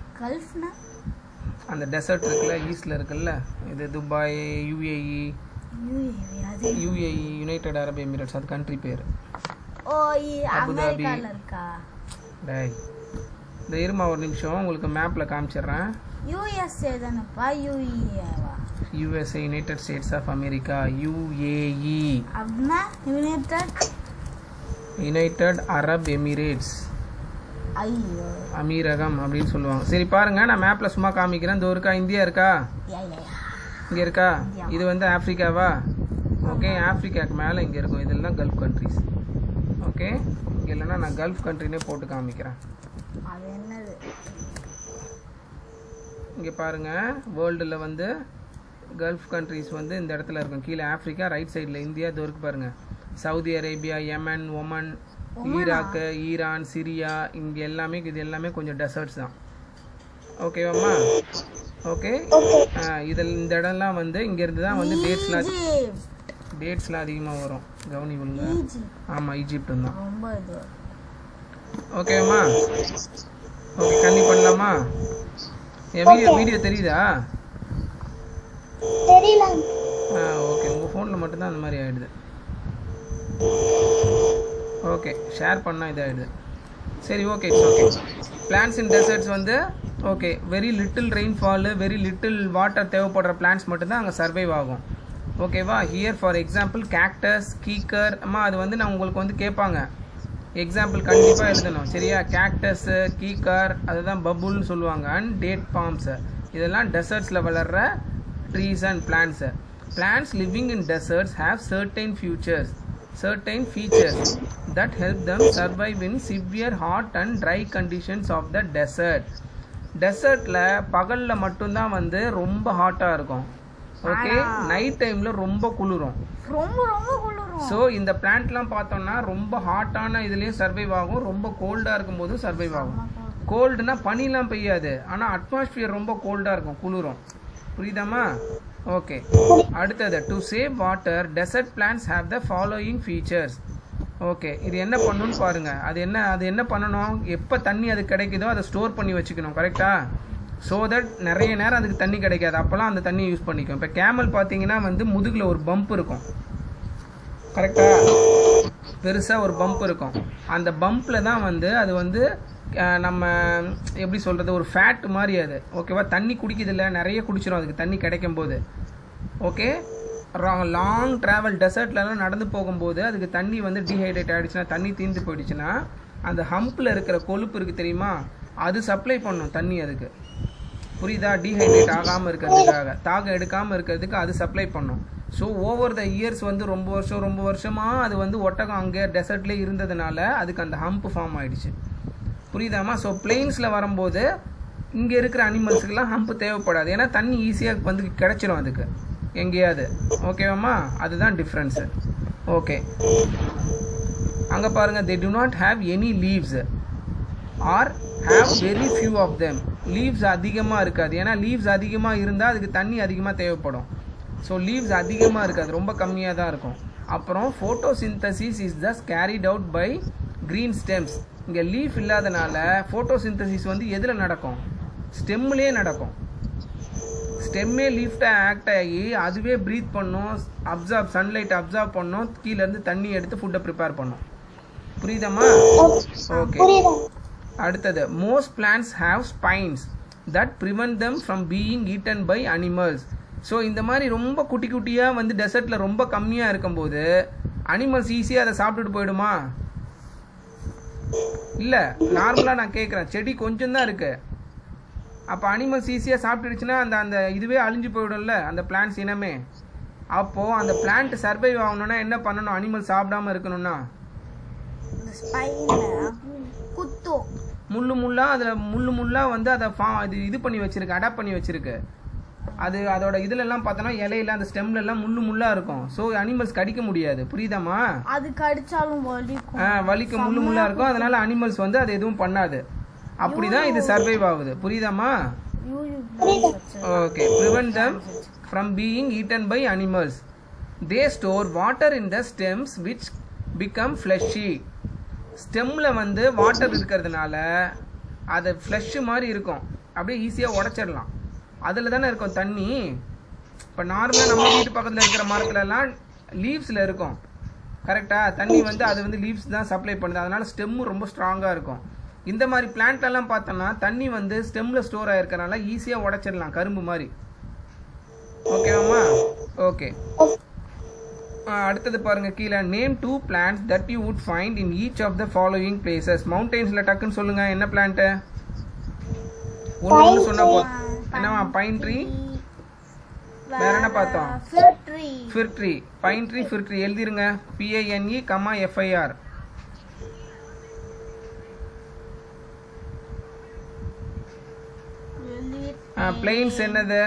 [SPEAKER 2] அந்த டெசர்ட் இருக்குல்ல, ஈஸ்டில் இருக்குல்ல, இது Dubai, UAE, United Arab Emirates, அது கண்ட்ரி பேர்.
[SPEAKER 1] ஓ
[SPEAKER 2] அபுதாபி.
[SPEAKER 1] அமெரிக்கால இருக்கா?
[SPEAKER 2] டேய் இந்த இருமா ஒரு நிமிஷம் உங்களுக்கு மேப்பில் காமிச்சிடுறேன்.
[SPEAKER 1] யுஎஸ்ஏ தானப்பா? யுஏவா?
[SPEAKER 2] USA, United States of America, UAE.
[SPEAKER 1] அப்படின்னா
[SPEAKER 2] யுனைடெட் அரப் எமிரேட்ஸ்,
[SPEAKER 1] ஐயோ
[SPEAKER 2] அமீரகம் அப்படின்னு சொல்லுவாங்க. சரி பாருங்க, நான் மேப்பில் சும்மா காமிக்கிறேன். இந்த இருக்கா, இந்தியா இருக்கா, இங்கே இருக்கா, இது வந்து ஆஃப்ரிக்காவா? ஓகே, ஆஃப்ரிக்காவுக்கு மேலே இங்கே இருக்கும், இதெல்லாம் கல்ஃப் கண்ட்ரிஸ். ஓகே, இங்கே இல்லைன்னா நான் கல்ஃப் கண்ட்ரினே போட்டு காமிக்கிறேன்.
[SPEAKER 1] அது என்னது?
[SPEAKER 2] இங்கே பாருங்கள், வேர்ல்டில் வந்து கல்ஃப் கண்ட்ரிஸ் வந்து இந்த இடத்துல இருக்கும். கீழே ஆஃப்ரிக்கா, ரைட் சைடில் இந்தியா, இது இருக்கு பாருங்கள். சவுதி அரேபியா, யமன், ஒமன், ஈராக்கு, ஈரான், சிரியா, இங்கே எல்லாமே இது எல்லாமே கொஞ்சம் டெசர்ட்ஸ் தான். ஓகேவாம்மா? ஓகே, இதில் இந்த இடம்லாம் வந்து இங்கேருந்து தான் வந்து டேட்ஸ்லாம் அதிகமாக வரும். கவனி விழுங்க. ஆமாம், ஈஜிப்டு தான். ஓகேம்மா? ஓகே, கண்ணி பண்ணலாமா? என் வீடியோ தெரியுதா? ஓகே, உங்கள் ஃபோனில் மட்டும்தான் அந்த மாதிரி ஆகிடுது. ஓகே, ஷேர் பண்ணால் இதாகிடுது. சரி, okay, it's okay. Plants in deserts வந்து okay, very little rainfall, very little water தேவைப்படுற பிளான்ஸ் மட்டும்தான் அங்கே சர்வைவ் ஆகும். ஓகேவா? Here for example cactus, keekar. அம்மா அது வந்து நான் உங்களுக்கு வந்து கேட்பாங்க, எக்ஸாம்பிள் கண்டிப்பாக எழுதணும். சரியா? கேக்டஸ்ஸு, கீக்கர், அதுதான் பபுல்னு சொல்லுவாங்க. அண்ட் டேட் பாம்ஸு, இதெல்லாம் டெசர்ட்ஸில் வளர்கிற trees and plants. Plants living in deserts have certain features that help them survive in severe hot and dry conditions of the desert. டெசர்ட்ல பகல்ல மட்டும்தான் வந்து ரொம்ப ஹாட்டா இருக்கும். ஓகே, நைட் டைம்ல ரொம்ப குளிரும். ஸோ இந்த பிளான்ட்லாம் பார்த்தோம்னா ரொம்ப ஹாட்டான இதுலேயும் சர்வைவ் ஆகும், ரொம்ப கோல்டாக இருக்கும்போது சர்வைவ் ஆகும். கோல்டுனா பனிலாம் பெய்யாது, ஆனால் அட்மாஸ்பியர் ரொம்ப கோல்டாக இருக்கும், குளிரும். புரியுதாம்மா? ஓகே, அடுத்தது to save water desert plants have the following features. Okay, இது என்ன பண்ணணும்னு பாருங்க. அது என்ன பண்ணணும்? எப்போ தண்ணி அது கிடைக்குதோ அதை ஸ்டோர் பண்ணி வச்சுக்கணும். கரெக்டா? ஸோ தட் நிறைய நேரம் அதுக்கு தண்ணி கிடைக்காது, அப்போல்லாம் அந்த தண்ணியை யூஸ் பண்ணிக்கும். இப்போ கேமல் பார்த்தீங்கன்னா வந்து முதுகில் ஒரு பம்ப் இருக்கும். கரெக்டா? பெருசாக ஒரு பம்ப் இருக்கும். அந்த பம்பில் தான் வந்து அது வந்து நம்ம எப்படி சொல்கிறது, ஒரு ஃபேட் மாதிரி அது. ஓகேவா? தண்ணி குடிக்குதில்ல, நிறைய குடிச்சிடும் அதுக்கு தண்ணி கிடைக்கும் போது. ஓகே, லாங் ட்ராவல் டெசர்ட்லலாம் நடந்து போகும்போது அதுக்கு தண்ணி வந்து டீஹைட்ரேட் ஆகிடுச்சுன்னா, தண்ணி தீர்ந்து போயிடுச்சுன்னா, அந்த ஹம்பில் இருக்கிற கொழுப்பு இருக்குது தெரியுமா, அது சப்ளை பண்ணும் தண்ணி அதுக்கு. புரியுதா? டீஹைட்ரேட் ஆகாமல் இருக்கிறதுக்காக, தாகம் எடுக்காமல் இருக்கிறதுக்கு அது சப்ளை பண்ணும். ஸோ ஓவர் த இயர்ஸ் வந்து ரொம்ப வருஷமாக அது வந்து ஒட்டகம் அங்கே டெசர்ட்லேயே இருந்ததுனால அதுக்கு அந்த ஹம்ப் ஃபார்ம் ஆகிடுச்சு. புரியுதாம்மா? ஸோ பிளெயின்ஸில் வரும்போது இங்கே இருக்கிற அனிமல்ஸுக்கெல்லாம் ஹம்ப் தேவைப்படாது, ஏன்னா தண்ணி ஈஸியாக வந்து கிடச்சிடும் அதுக்கு எங்கேயாவது. ஓகேவாம்மா? அதுதான் டிஃப்ரென்ஸு. ஓகே, அங்கே பாருங்கள், they do not have any leaves or have very few of them. Leaves அதிகமாக இருக்காது, ஏன்னா லீவ்ஸ் அதிகமாக இருந்தால் அதுக்கு தண்ணி அதிகமாக தேவைப்படும். ஸோ லீவ்ஸ் அதிகமாக இருக்காது, ரொம்ப கம்மியாக தான் இருக்கும். அப்புறம் photosynthesis is thus carried out by green stems. இங்கே லீஃப் இல்லாதனால ஃபோட்டோசிந்தசிஸ் வந்து எதில் நடக்கும்? ஸ்டெம்லேயே நடக்கும். ஸ்டெம்மே லீஃப்டை ஆக்ட் ஆகி அதுவே ப்ரீத் பண்ணும், சன்லைட் அப்சார்ப் பண்ணும், கீழேருந்து தண்ணி எடுத்து ஃபுட்டை ப்ரிப்பேர் பண்ணும். புரியுதாம்மா? ஓகே, அடுத்தது most plants have spines that prevent them from being eaten by animals. So இந்த மாதிரி ரொம்ப குட்டி குட்டியாக வந்து டெசர்ட்டில் ரொம்ப கம்மியாக இருக்கும்போது அனிமல்ஸ் ஈஸியாக அதை சாப்பிட்டுட்டு போயிடுமா? இல்லை, நார்மலாக நான் கேட்குறேன், செடி கொஞ்சம் தான் இருக்குது, அப்போ அனிமல்ஸ் ஈஸியாக சாப்பிட்டுடுச்சுன்னா அந்த இதுவே அழிஞ்சு போயிடும்ல, அந்த பிளான்ட்ஸ் இனமே. அப்போது அந்த பிளான்ட் சர்வைவ் ஆகணும்னா என்ன பண்ணணும்? அனிமல் சாப்பிடாமல் இருக்கணும்னா முள்ளாக வந்து அதை இது பண்ணி வச்சிருக்கு, அடாப்ட் பண்ணி வச்சிருக்கு. அது அதோட இதுலெல்லாம் பார்த்தோன்னா இலையில அந்த ஸ்டெம்லெல்லாம் முள்ளாக இருக்கும். ஸோ அனிமல்ஸ் கடிக்க முடியாது. புரியுதாம்மா?
[SPEAKER 1] அது கடிச்சாலும்
[SPEAKER 2] வலிக்கும், முள்ளாக இருக்கும். அதனால அனிமல்ஸ் வந்து அது எதுவும் பண்ணாது. அப்படிதான் இது சர்வைவ் ஆகுது. புரியுதாம்மா? Okay, prevent them from being eaten by animals. They store water in the stems which become fleshy. ஸ்டெம்ல வந்து வாட்டர் இருக்கிறதுனால அது ஃப்ளஷ் மாதிரி இருக்கும், அப்படியே ஈஸியாக உடச்சிடலாம். அதில் தானே இருக்கும் தண்ணி. இப்போ நார்மலாக நம்ம வீட்டு பக்கத்தில் இருக்கிற மரத்துலலாம் லீவ்ஸில் இருக்கும் கரெக்டாக, தண்ணி வந்து அது வந்து லீவ்ஸ் தான் சப்ளை பண்ணுது, அதனால ஸ்டெம்மு ரொம்ப ஸ்ட்ராங்காக இருக்கும். இந்த மாதிரி பிளான்ட்லலாம் பார்த்தோம்னா தண்ணி வந்து ஸ்டெம்மில் ஸ்டோர் ஆகிருக்கனால ஈஸியாக உடச்சிடலாம் கரும்பு மாதிரி. ஓகேவாம்மா? ஓகே. அடுத்தது பாருங்க கீழே, name 2 plants that you would find in each of the following places. மவுண்டெயின்ஸ்ல டக்குன்னு சொல்லுங்க என்ன பிளான்ட்? ஒன்று சொன்னா போதும். என்னவா? பைன் ட்ரீ, வேற என்ன பார்த்தோம்? Fir tree. Pine tree, fir tree எழுதிருங்க. PINE, FIR. பிளெயின்ஸ் என்னது?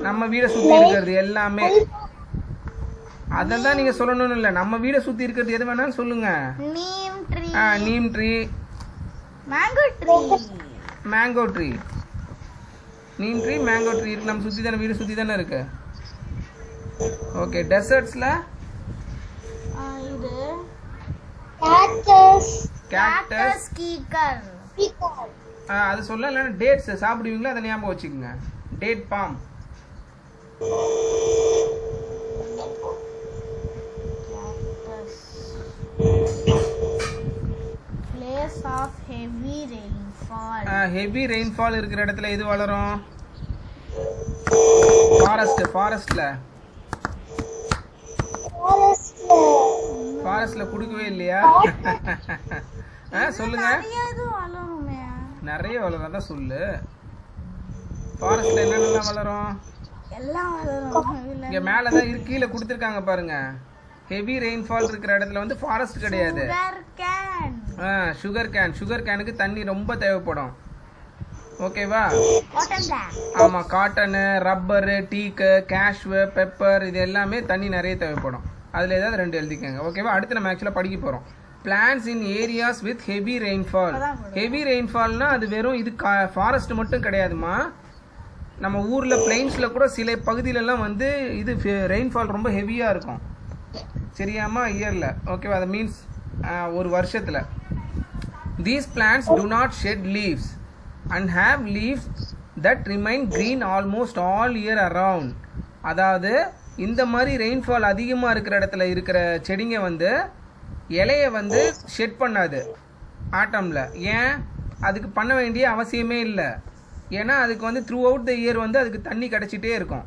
[SPEAKER 2] நம்ம வீடை சுத்தி இருக்கிறது எல்லாமே. அதான் நீங்க சொல்லணும்னு இல்ல, நம்ம வீடை சுத்தி இருக்கிறது எது வேணாலும் சொல்லுங்க. Neem tree, mango tree. Neem tree, mango tree இருக்கு நம்ம சுத்தி தானே, வீடு சுத்தி தானே இருக்கு. ஓகே. டெசர்ட்ஸ்ல கேக்டஸ், அது சொல்ல இல்லைன்னா டேட்ஸ் சாப்பிடுவீங்களா, அதை ஞாபகம் வச்சுக்கோங்க. Date bomb. ஹெவி ரெயின்ஃபால் இருக்கிற இடத்துல எது வளரும்? ஃபாரஸ்ட்ல குடுக்கவே இல்லையா? சொல்லுங்க. நிறைய வளரும் தான் சொல்லு. ஃபாரஸ்ட்ல என்னென்னலாம் வளரும்? இங்க மேலதான் இருக்கு, கீழே கொடுத்துருக்காங்க பாருங்க. ஹெவி ரெயின்ஃபால் இருக்கிற இடத்துல வந்து ஃபாரஸ்ட் கிடையாது. Sugar cane. சுகர் கேனுக்கு தண்ணி ரொம்ப தேவைப்படும். ஓகேவா? ஆமா. காட்டனு, ரப்பரு, டீக்கு, கேஷ்வு, பெப்பர் இது எல்லாமே தண்ணி நிறைய தேவைப்படும். அதுல ஏதாவது 2 எழுதிக்கங்க. ஓகேவா? அடுத்து நம்ம ஆக்சுவலா படிக்க போறோம். Plants in areas with heavy rainfall. Heavy ரெயின்ஃபால்னா அது வெறும் இது ஃபாரஸ்ட் மட்டும் கிடையாதுமா. நம்ம ஊர்ல பிளெயின்ஸ்ல கூட சில பகுதியிலலாம் வந்து இது ரெயின்ஃபால் ரொம்ப ஹெவியா இருக்கும். சரியாமா? இயர்ல. ஓகேவா? அது மீன்ஸ் ஒரு வருஷத்துல. These plants do not shed leaves and have leaves that remain green almost all year around. அதாவது இந்த மாதிரி ரெயின்ஃபால் அதிகமாக இருக்கிற இடத்துல இருக்கிற செடிங்க வந்து இலையை வந்து ஷெட் பண்ணாது ஆட்டமில். ஏன்? அதுக்கு பண்ண வேண்டிய அவசியமே இல்லை. ஏன்னா அதுக்கு வந்து த்ரூ அவுட் த இயர் வந்து அதுக்கு தண்ணி கிடச்சிட்டே இருக்கும்.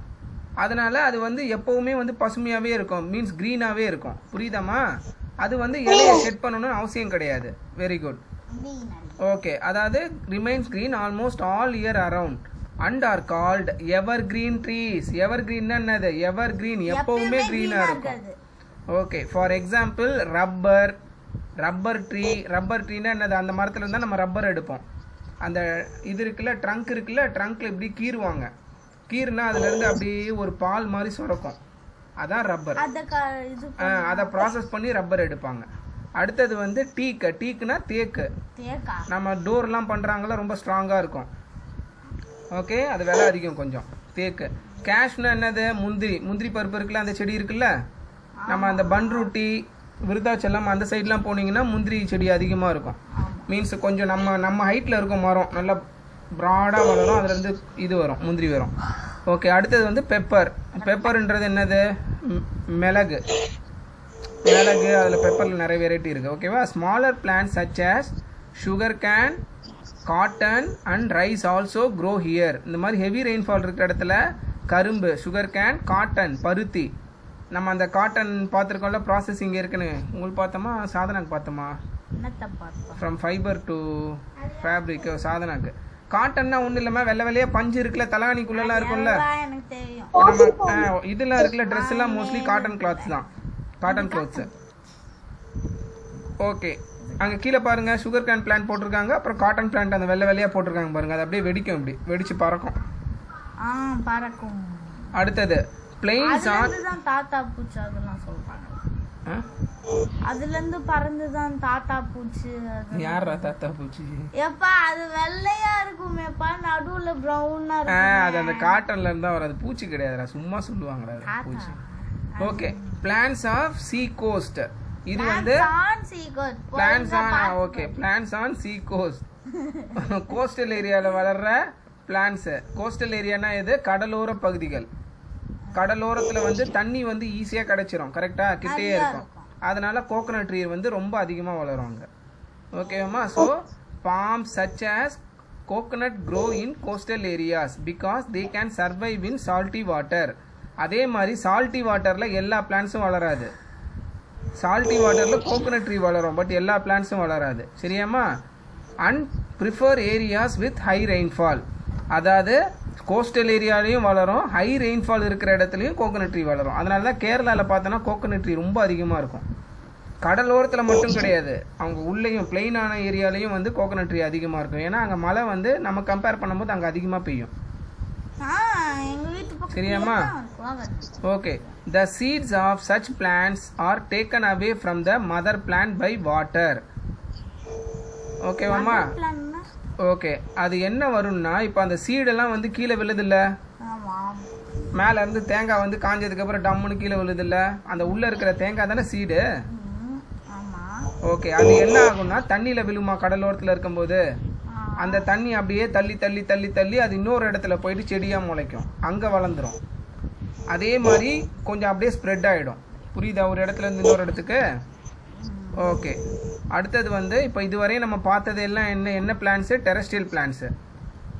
[SPEAKER 2] அதனால அது வந்து எப்போவுமே வந்து பசுமையாகவே இருக்கும், மீன்ஸ் க்ரீனாகவே இருக்கும். புரியுதாம்மா? அது வந்து இலையை ஷெட் பண்ணணும்னு அவசியம் கிடையாது. Very good. ஓகே. அதாவது remains green almost all year around and are called evergreen trees. Evergreen என்னது? எவர் கிரீன், எப்பவுமே கிரீனா இருக்கும். Okay. For example rubber tree. Rubber ட்ரீனா என்னது? அந்த மரத்துல இருந்தா நம்ம ரப்பர் எடுப்போம். அந்த இது இருக்குல்ல, ட்ரங்க் இருக்குல்ல, ட்ரங்க்ல இப்படி கீறுவாங்க. கீறுனா அதுல இருந்து அப்படியே ஒரு பால் மாதிரி சுரக்கும். அதான் ரப்பர். அதை ப்ராசஸ் பண்ணி ரப்பர் எடுப்பாங்க. அடுத்தது வந்து டீக்கு. டீக்குனா தேக்கு. நம்ம டோர்லாம் பண்றாங்கல்ல, ரொம்ப ஸ்ட்ராங்கா இருக்கும். ஓகே. அது விலை அதிகம் கொஞ்சம். தேக்கு. கேஷ்னா என்னது? முந்திரி பருப்பு இருக்குல்ல, அந்த செடி இருக்குல்ல, நம்ம அந்த பன்ருட்டி, விருதாச்சலம் அந்த சைட்லாம் போனீங்கன்னா முந்திரி செடி அதிகமாக இருக்கும். மீன்ஸ் கொஞ்சம் நம்ம ஹைட்டில் இருக்கும் மரம், நல்லா ப்ராடாக வளரும், அதுலேருந்து இது வரும், முந்திரி வரும். ஓகே. அடுத்தது வந்து பெப்பர்ன்றது என்னது? மிளகு. அதில் பெப்பரில் நிறைய வெரைட்டி இருக்குது. ஓகேவா? Smaller plants such as sugar cane, cotton and rice also grow here. இந்த மாதிரி ஹெவி ரெயின்ஃபால் இருக்கிற இடத்துல கரும்பு, சுகர் கேன், காட்டன், பருத்தி. நம்ம அந்த காட்டன் பார்த்துருக்கோம்ல, ப்ராசஸிங் இருக்குன்னு. உங்களுக்கு பார்த்தோமா? சாதனாக்கு பார்த்தோமா? From fibre to fabric. சாதனாக்கு காட்டன்னா ஒன்றும் இல்லாமல் வெள்ளை வெள்ளையாக பஞ்சு இருக்குல்ல, தலானிக்குள்ளெல்லாம் இருக்கும்ல, நம்ம இதெல்லாம் இருக்குல்ல, ட்ரெஸ் எல்லாம் மோஸ்ட்லி காட்டன் கிளாத்ஸ் தான். Cotton clothes. ஓகே. அங்கே கீழே பாருங்க, சுகர் கேன் பிளான்ட் போட்டிருக்காங்க, அப்புறம் காட்டன் பிளான்ட் அந்த வெள்ளை வெள்ளையாக போட்டிருக்காங்க பாருங்க. அது அப்படியே வெடிக்கும், இப்படி வெடிச்சு பறக்கும். அடுத்தது பிளெயின்ஸ் ஆன்.
[SPEAKER 1] தாத்தா பூச்சி அதெல்லாம் சொல்றாங்க. அதுல இருந்து பறந்து தான் தாத்தா பூச்சி.
[SPEAKER 2] யாரா தாத்தா பூச்சி?
[SPEAKER 1] எப்பா அது வெள்ளையா இருக்குமேப்பா, நடுவுல பிரவுனா இருக்கும்.
[SPEAKER 2] அது அந்த காட்டன்ல இருந்தா வராது, பூச்சி கிடையாதுடா, சும்மா சொல்லுவாங்கடா பூச்சி. Okay. Plants of sea coast. இது வந்து plants on. Okay. Plants on sea coast. Coastal ஏரியால வளர்ற பிளான்ஸ். கோஸ்டல் ஏரியானா எது? கடலோர பகுதிகள். கடலோரத்தில் வந்து தண்ணி வந்து ஈஸியாக கிடைச்சிரும், கரெக்டாக கிட்டேயே இருக்கும். அதனால கோகோனட் ட்ரீ வந்து ரொம்ப அதிகமாக வளருவாங்க. ஓகேவாம்மா? So palms such as coconut grow in coastal areas because they can survive in salty water. அதே மாதிரி சால்ட்டி வாட்டரில் எல்லா பிளான்ஸும் வளராது. சால்ட்டி வாட்டரில் கோகோனட் ட்ரீ வளரும், பட் எல்லா பிளான்ஸும் வளராது. சரியாம்மா? And prefer areas with high rainfall. அதாவது கோஸ்டல் ஏரியாலையும் வளரும், ஹை ரெயின்ஃபால் இருக்கிற இடத்துலையும் கோகோனட் ட்ரீ வளரும். அதனால தான் கேரளாவில் பார்த்தோன்னா கோகோனட் ட்ரீ ரொம்ப அதிகமாக இருக்கும். கடலோரத்தில் மட்டும் கிடையாது, அவங்க உள்ளேயும் பிளெயினான ஏரியாலையும் வந்து கோகோனட் ட்ரீ அதிகமாக இருக்கும். ஏன்னா அங்கே மழை வந்து நம்ம கம்பேர் பண்ணும்போது அங்கே அதிகமாக பெய்யும். சரியாம்மா? Okay. The seeds of such plants are taken away from the mother plant by water. ஓகேவாம்மா? ஓகே. அது என்ன வரும்னா, இப்போ அந்த சீடெல்லாம் வந்து கீழே விழுதில்ல, மேலே இருந்து தேங்காய் வந்து காஞ்சதுக்கப்புறம் டம்முன்னு கீழே விழுதில்ல, அந்த உள்ளே இருக்கிற தேங்காய் தானே சீடு. ஓகே. அது என்ன ஆகும்னா தண்ணியில் விழுமா கடலோரத்தில் இருக்கும்போது, அந்த தண்ணி அப்படியே தள்ளி தள்ளி தள்ளி தள்ளி அது இன்னொரு இடத்துல போயிட்டு செடியாக முளைக்கும், அங்கே வளர்ந்துடும். அதே மாதிரி கொஞ்சம் அப்படியே ஸ்ப்ரெட் ஆகிடும். புரியுதா? ஒரு இடத்துல இருந்து இன்னொரு இடத்துக்கு. ஓகே. அடுத்தது வந்து இப்போ இதுவரையும் நம்ம பார்த்தது எல்லாம் என்ன பிளான்ஸு? Terrestrial plants,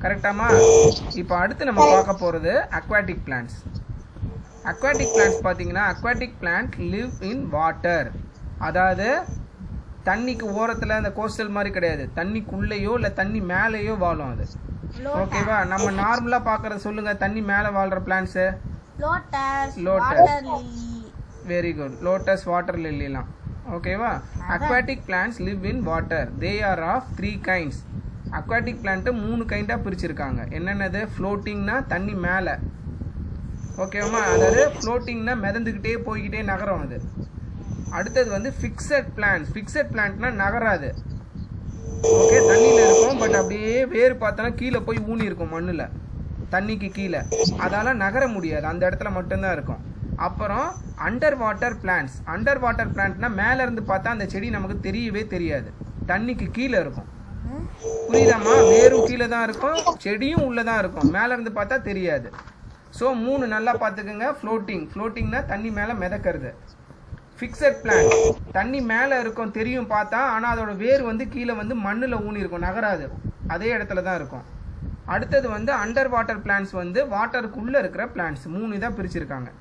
[SPEAKER 2] கரெக்டாமா? இப்போ அடுத்து நம்ம பார்க்க போகிறது அக்வாட்டிக் பிளான்ஸ். அக்வாட்டிக் பிளான்ஸ் பார்த்தீங்கன்னா, aquatic plant live in water. அதாவது தண்ணிக்கு ஓரத்தில் அந்த கோஸ்டல் மாதிரி கிடையாது, தண்ணிக்குள்ளேயோ இல்லை தண்ணி மேலேயோ வாழும் அது. ஓகேவா? நம்ம நார்மலாக பார்க்குறது சொல்லுங்க, தண்ணி மேலே வாழ்கிற plants. Lotus. Very good. Lotus, water லில்லிலாம். ஓகேவா? Aquatic plants live in water. They are of 3 kinds. அக்வாட்டிக் பிளான்ட்டு 3 கைண்டாக பிரிச்சிருக்காங்க. என்னென்னது? ஃப்ளோட்டிங்னா தண்ணி மேலே. ஓகேவா? அதாவது ஃப்ளோட்டிங்னா மிதந்துக்கிட்டே போய்கிட்டே நகரும் அது. அடுத்தது வந்து ஃபிக்ஸட் பிளான்ட். ஃபிக்ஸட் பிளான்ட்னா நகராது. ஓகே. தண்ணியில் இருக்கும், பட் அப்படியே வேறு பார்த்தோன்னா கீழே போய் ஊனி இருக்கும் மண்ணில், தண்ணிக்கு கீழே. அதால் நகர முடியாது, அந்த இடத்துல மட்டும்தான் இருக்கும். அப்புறம் under water plants. Under water பிளான்ட்னா மேலே இருந்து பார்த்தா அந்த செடி நமக்கு தெரியவே தெரியாது, தண்ணிக்கு கீழே இருக்கும். புரியுதாம்மா? வேரும் கீழே தான் இருக்கும், செடியும் உள்ளே தான் இருக்கும், மேலே இருந்து பார்த்தா தெரியாது. ஸோ 3 நல்லா பார்த்துக்குங்க. ஃப்ளோட்டிங்னா தண்ணி மேலே மிதக்கிறது. ஃபிக்ஸட் பிளான்ட் தண்ணி மேலே இருக்கும், தெரியும் பார்த்தா, ஆனால் அதோட வேர் வந்து கீழே வந்து மண்ணில் ஊனி இருக்கும், நகராது, அதே இடத்துல தான் இருக்கும். அடுத்தது வந்து அண்டர் வாட்டர் பிளான்ட்ஸ் வந்து வாட்டருக்குள்ளே இருக்கிற பிளான்ட்ஸ். 3 இதாக பிரிச்சிருக்காங்க.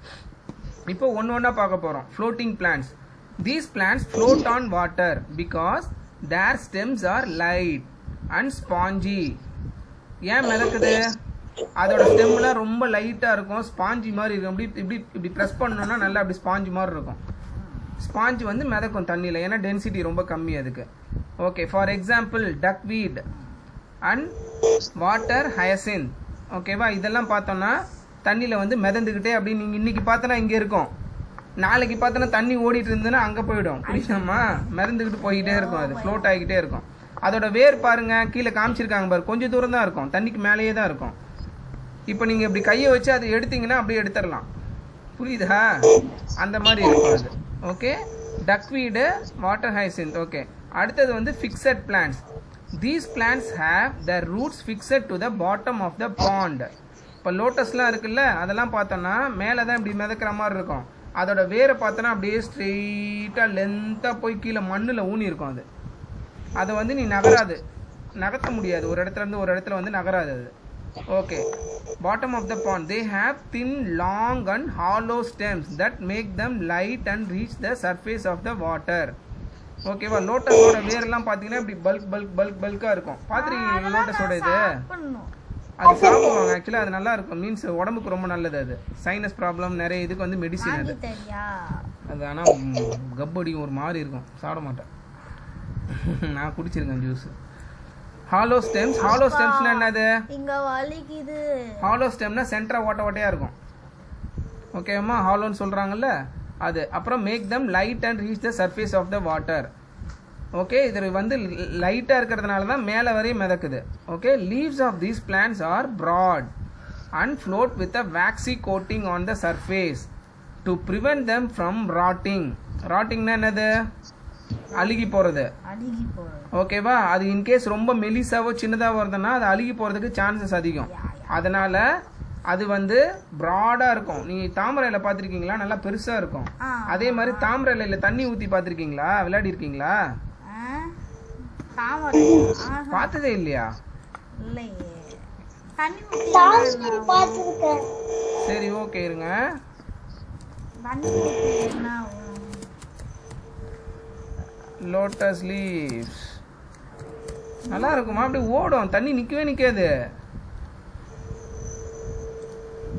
[SPEAKER 2] இப்போ ஒன்று ஒன்றா பார்க்க போகிறோம். Floating plants. These plants float on water because their stems are light and spongy. ஏன் மிதக்குது? அதோட ஸ்டெம்லாம் ரொம்ப லைட்டாக இருக்கும், ஸ்பாஞ்சி மாதிரி இருக்கும். இப்படி ப்ரெஸ் பண்ணோன்னா நல்லா அப்படி ஸ்பாஞ்சி மாதிரி இருக்கும். ஸ்பாஞ்ச் வந்து மிதக்கும் தண்ணியில், ஏன்னா டென்சிட்டி ரொம்ப கம்மி அதுக்கு. Okay. For example duckweed and water hyacinth. ஓகேவா? இதெல்லாம் பார்த்தோன்னா தண்ணியில் வந்து மிதந்துக்கிட்டே அப்படி நீங்கள் இன்றைக்கி பார்த்தோன்னா இங்கே இருக்கும், நாளைக்கு பார்த்தோன்னா தண்ணி ஓடிட்டு இருந்ததுன்னா அங்கே போயிடும். புரியுதாம்மா? மிதந்துக்கிட்டு போய்கிட்டே இருக்கும், அது ஃப்ளோட் ஆகிக்கிட்டே இருக்கும். அதோட வேர் பாருங்கள், கீழே காமிச்சிருக்காங்க பாரு, கொஞ்சம் தூரம் தான் இருக்கும், தண்ணிக்கு மேலேயே தான் இருக்கும். இப்போ நீங்கள் இப்படி கையை வச்சு அதை எடுத்தீங்கன்னா அப்படியே எடுத்துடலாம். புரியுதா? அந்த மாதிரி இருக்கும் அது. Okay. Duckweed, water hyacinth. Okay. அடுத்தது வந்து fixed plants. These plants have the roots fixed to the bottom of the pond. இப்போ லோட்டஸ்லாம் இருக்குல்ல, அதெல்லாம் பார்த்தோன்னா மேலே தான் இப்படி மிதக்கிற மாதிரி இருக்கும். அதோட வேரை பார்த்தோன்னா அப்படியே ஸ்ட்ரெயிட்டாக லென்த்தாக போய் கீழே மண்ணில் ஊனி இருக்கும். அதை வந்து நீ நகர்த்த முடியாது, ஒரு இடத்துலேருந்து ஒரு இடத்துல வந்து நகராது அது. Okay. Bottom of the pond, they have thin, long and hollow stems that make them light and reach the surface of the water. ஓகேவா? லோட்டஸோட வேரெல்லாம் பார்த்தீங்கன்னா இப்படி பல்காக இருக்கும். பார்த்துருக்கீங்க லோட்டஸோட இது? அது சாப்பிடுவாங்க ஆக்சுவலாக, அது நல்லா இருக்கும். மீன்ஸ் உடம்புக்கு ரொம்ப நல்லது. அது சைனஸ் ப்ராப்ளம் நிறைய இதுக்கு வந்து மெடிசின் அது. அது ஆனால் கப்படி ஒரு மாதிரி இருக்கும், சாப்பிட மாட்டேன். நான் குடிச்சிருக்கேன் ஜூஸ். ஹாலோ ஸ்டெம்ஸ்னா என்னது? இங்க வலிக்குது. ஹாலோ ஸ்டெம்னா சென்டரா ஓட்டையா இருக்கும். ஓகேம்மா? ஹாலோன்னு சொல்றாங்கல்ல அது. அப்புறம் make them light and reach the surface of the water. Okay. இது வந்து லைட்டாக இருக்கிறதுனால தான் மேலே வரையும் மிதக்குது. Okay. Leaves of these plants are broad and float with a waxy coating on the surface to prevent them from rotting. ராட்டிங்னா என்னது? அழுகி போகிறது.
[SPEAKER 1] அழுகி போறது.
[SPEAKER 2] ஓகேவா? அது இன்கேஸ் ரொம்ப மெலிசாவோ சின்னதாவோ இருந்ததுன்னா அது அழுகி போகிறதுக்கு சான்சஸ் அதிகம். அதனால் அது வந்து ப்ராடாக இருக்கும். நீங்கள் தாமரை இலை பார்த்துருக்கீங்களா? நல்லா பெருசாக இருக்கும். அதே மாதிரி தாமரை இலையில் தண்ணி ஊற்றி பார்த்துருக்கீங்களா? விளையாடி இருக்கீங்களா?
[SPEAKER 1] தாமரை
[SPEAKER 2] பார்த்ததே இல்லையா?
[SPEAKER 1] இல்லையே. தண்ணி ஊத்தி
[SPEAKER 3] பார்த்துருக்கேன்.
[SPEAKER 2] சரி, ஓகே, இருங்க.
[SPEAKER 1] தண்ணி ஊத்தி என்ன
[SPEAKER 2] லோட்டஸ் லீவ்ஸ் நல்லா இருக்குமா? அப்படி ஓடும், தண்ணி நிற்கவே நிற்காது.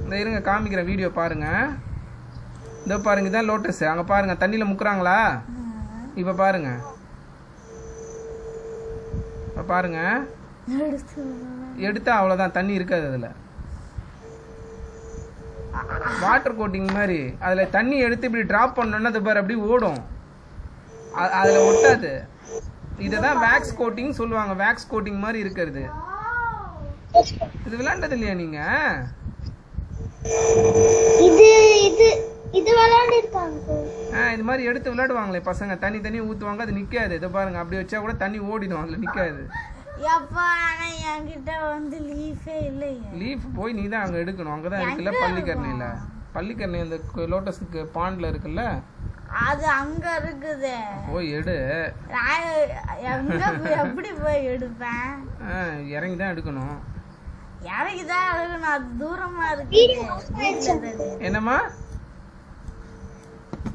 [SPEAKER 2] இந்த இருங்க, காமிக்கிற வீடியோ பாருங்க. இதோ பாருங்க, இதான் லோட்டஸ். அங்கே பாருங்க, தண்ணியில் முக்குறாங்களா? இப்போ பாருங்க, இப்போ பாருங்க, எடுத்தா அவ்வளோதான், தண்ணி இருக்காது. அதில் வாட்டர் கோட்டிங் மாதிரி அதில் தண்ணி எடுத்து இப்படி ட்ராப் பண்ணோன்னா அது பாரு அப்படி ஓடும், அதில் ஒட்டாது. இதை தான் வேக்ஸ் கோட்டிங் சொல்லுவாங்க. வேக்ஸ் கோட்டிங் மாதிரி இருக்கிறது. இது விளையாண்டது இல்லையா நீங்க?
[SPEAKER 3] இது இது இது விளையாண்டிருக்காங்க.
[SPEAKER 2] இது மாதிரி எடுத்து விளையாடுவாங்களே பசங்க, தண்ணி தண்ணி ஊற்றுவாங்க, அது நிற்காது. இதை பாருங்க, அப்படி வச்சா கூட தண்ணி ஓடிடும், அதில் நிற்காது.
[SPEAKER 1] எப்பா என்கிட்ட வந்து லீஃபே இல்லையே.
[SPEAKER 2] லீஃப் போய் நீ தான் அங்கே எடுக்கணும். அங்கே தான் இருக்குல்ல, பள்ளிக்கரணையில். பள்ளிக்கரணை அந்த லோட்டஸுக்கு பாண்டில் இருக்குல்ல,
[SPEAKER 1] அது அங்க இருக்குது.
[SPEAKER 2] போய் எடு.
[SPEAKER 1] எப்படி போய் எடுப்பேன்?
[SPEAKER 2] இறங்கி தான் எடுக்கணும்.
[SPEAKER 1] இறங்கிதான் எடுக்கணும், அது தூரமா இருக்கு.
[SPEAKER 2] என்னம்மா?